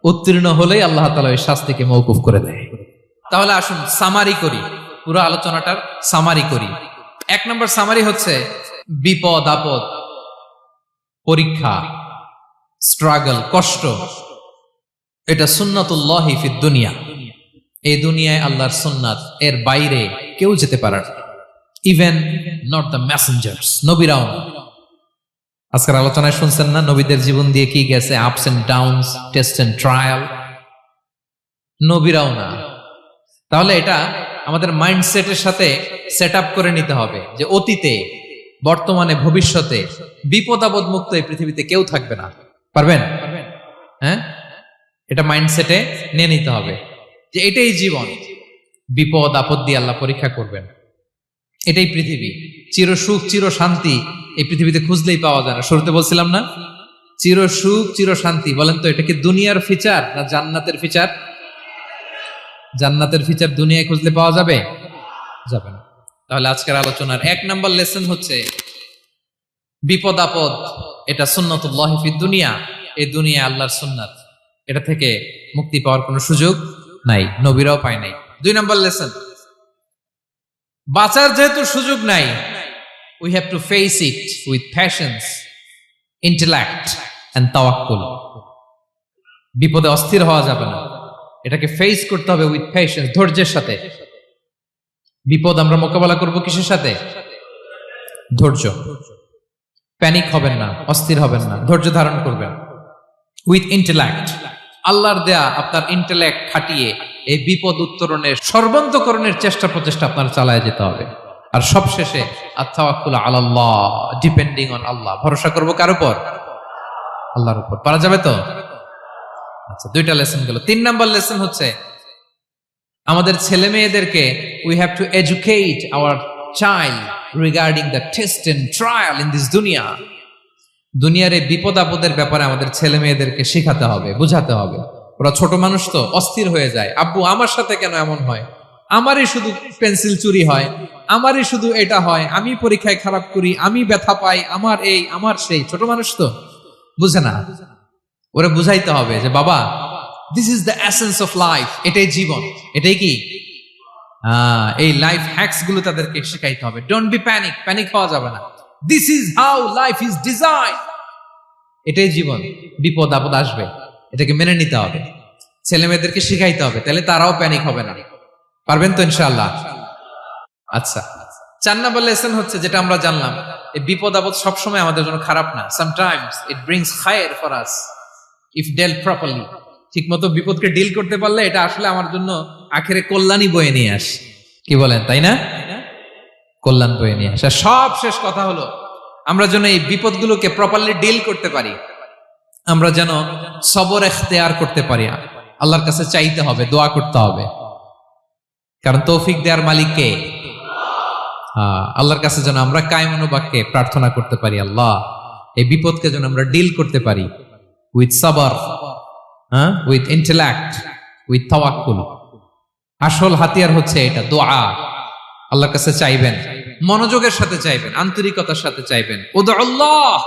উত্তীর্ণ হলেই আল্লাহ তাআলা ওই শাস্তিকে মওকুফ করে দেয়। তাহলে আসুন সামারি করি, পুরো আলোচনাটার সামারি করি। 1 নম্বর সামারি হচ্ছে বিপদ আপদ, পরীক্ষা, স্ট্রাগল, কষ্ট, এটা সুন্নাতুল্লাহি ফিদ দুনিয়া। এই দুনিয়ায় আল্লাহর সুন্নাত, এর বাইরে কেউ যেতে পারে না, ইভেন নট দ্য মেসেঞ্জার্স, নবীরাও না। আজকের আলোচনায় শুনছেন না নবীদের জীবন দিয়ে কি গেছে, ups and downs, test and trial, নবীরাও না। তাহলে এটা আমাদের মাইন্ডসেটের সাথে সেট আপ করে নিতে হবে যে অতীতে, বর্তমানে, ভবিষ্যতে বিপদ আপদ মুক্ত এই পৃথিবীতে কেউ থাকবে না। পারবেন? হ্যাঁ, এটা মাইন্ডসেটে নিয়ে নিতে হবে যে এটাই জীবন, বিপদ আপদ দিয়ে আল্লাহ পরীক্ষা করবেন। এটাই পৃথিবী। চির সুখ চির শান্তি এই পৃথিবীতে খুঁজলেই পাওয়া যায় না। শুরুতে বলছিলাম না, চির সুখ চির শান্তি। বলেন তো এটা কি দুনিয়ার ফিচার না জান্নাতের ফিচার? জান্নাতের ফিচার দুনিয়ায় খুঁজলে পাওয়া যাবে? যাবে না। তাহলে আজকের আলোচনার 1 নম্বর লেসন হচ্ছে বিপদ আপদ এটা সুন্নাতুল্লাহি ফিদ দুনিয়া। এই দুনিয়া আল্লাহর সুন্নাত, এটা থেকে মুক্তি পাওয়ার কোনো সুযোগ নাই, নবীরাও পায় নাই। 2 নম্বর লেসন, বাঁচার যেহেতু সুযোগ নাই, we have to face it with patience, intellect and tawakkul. বিপদে অস্থির হওয়া যাবে না, এটাকে ফেস করতে হবে উইথ পেশেন্স, ধৈর্যের সাথে। বিপদ আমরা মোকাবেলা করব কিসের সাথে? ধৈর্য। প্যানিক হবেন না, অস্থির হবেন না, ধৈর্য ধারণ করবেন। উইথ ইন্টেলেক্ট, আল্লাহর দেয়া আপনার ইন্টেলেক্ট খাটিয়ে এই বিপদ উত্তরণের সর্বান্তকরণের চেষ্টা প্রচেষ্টা আপনার চালায় যেতে হবে। আর সবশেষে আত-তাওয়াক্কুল আলাল্লাহ, ডিপেন্ডিং অন আল্লাহ, ভরসা করব কার উপর? আল্লাহর উপর। পারা যাবে তো? আচ্ছা, 2টা লেসন গেল। 3 নম্বর লেসন হচ্ছে আমাদের ছেলে মেয়েদেরকে we have to educate our child regarding the test and trial in this দুনিয়া। দুনিয়ার এই বিপদ আপদের ব্যাপারে আমাদের ছেলে মেয়েদেরকে শেখাতে হবে, বুঝাতে হবে। ওরা ছোট মানুষ তো অস্থির হয়ে যায়, আব্বু আমার সাথে কেন এমন হয়, আমারই শুধু পেন্সিল চুরি হয়, আমারই শুধু এটা হয়, আমি পরীক্ষায় খারাপ করি, আমি ব্যথা পাই, আমার এই আমার সেই। ছোট মানুষ তো বুঝে না। ওরা বুঝাইতে হবে যে বাবা, this is the essence of life, এটাই জীবন, এটাই কি এই লাইফ হ্যাকস গুলো তাদেরকে শেখাইতে হবে। ডোন্ট বি প্যানিক, প্যানিক হওয়া যাবে না। This is how life is design, এটাই জীবন। বিপদ আপদ আসবে, এটাকে মেনে নিতে হবে, ছেলে মেয়েদেরকে শিখাইতে হবে, তাহলে তারাও প্যানিক হবে না। পারবেন তো ইনশাআল্লাহ? আচ্ছা, 4 নম্বর লেসন হচ্ছে যেটা আমরা জানলাম, এই বিপদ আপদ সবসময় আমাদের জন্য খারাপ না। সামটাইমস ইট ব্রিংস খায়ের for us if dealt properly. ঠিক মতো বিপদকে ডিল করতে পারলে এটা আসলে আমার জন্য আখেরে কল্যাণই বয়ে নিয়ে আসে। কি বলেন, তাই না? কল্যাণ বয়ে নিয়ে আসে। সব শেষ কথা হলো আমরা যেন এই বিপদগুলোকে প্রপারলি ডিল করতে পারি, আমরা যেন সবর ইখতিয়ার করতে পারি। আল্লাহর কাছে চাইতে হবে, দোয়া করতে হবে, কারণ তৌফিক দেওয়ার মালিক কে? আল্লাহর কাছে যেন আমরা কায়মনোবাক্যে প্রার্থনা করতে পারি, আল্লাহ এই বিপদকে যেন আমরা ডিল করতে পারি উইথ সাবর, উইথ ইন্টেলেক্ট, উইথ তাওয়াক্কুল। আসল হাতিয়ার হচ্ছে এটা, দোয়া। আল্লাহর কাছে চাইবেন, মনোযোগের সাথে চাইবেন, আন্তরিকতার সাথে চাইবেন। উদুল্লাহ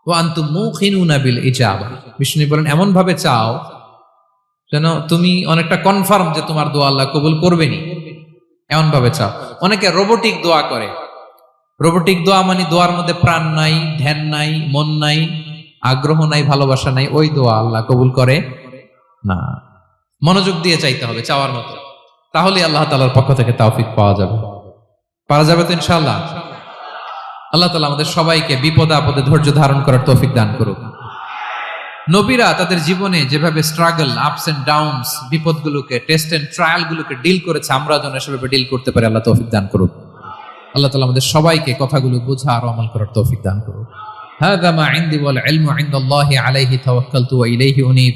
ওয়া আনতুম মুকিনুনা বিল ইজাবা। বিষ্ণু বলেন এমন ভাবে চাও যেন তুমি অনেকটা কনফার্ম যে তোমার দোয়া আল্লাহ কবুল করবেনই, এমন ভাবে চাও। অনেকে রোবোটিক দোয়া করে। রোবোটিক দোয়া মানে দোয়ার মধ্যে প্রাণ নাই, ধ্যান নাই, মন নাই, আগ্রহ নাই, ভালোবাসা নাই। ওই দোয়া আল্লাহ কবুল করে না। মনোযোগ দিয়ে চাইতে হবে, চাওয়ার মতো, তাহলে আল্লাহ তাআলার পক্ষ থেকে তৌফিক পাওয়া যাবে। পাওয়া যাবে তো ইনশাআল্লাহ? আল্লাহ তাআলা আমাদের সবাইকে বিপদে আপদে ধৈর্য ধারণ করার তৌফিক দান করুক। নবীরা তাদের জীবনে যেভাবে স্ট্রাগল, আপস এন্ড ডাউনস, বিপদগুলোকে, টেস্ট এন্ড ট্রায়ালগুলোকে ডিল করেছে, আমরা যেন সেভাবে ডিল করতে পারি, আল্লাহ তৌফিক দান করুক। আল্লাহ তাআলা আমাদের সবাইকে কথাগুলো বোঝা আর আমল করার তৌফিক দান করুক। হাযা মা ইনদি ওয়াল ইলমু ইনদাল্লাহি আলাইহি তাওয়াক্কালতু ওয়া ইলাইহি উনীব।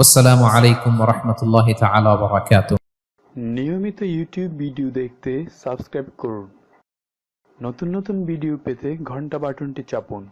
আসসালামু আলাইকুম ওয়া রাহমাতুল্লাহি তাআলা ওয়া বারাকাতুহু। নিয়মিত ইউটিউব ভিডিও দেখতে সাবস্ক্রাইব করুন। নতুন নতুন ভিডিও পেতে ঘন্টা বাটনটি চাপুন।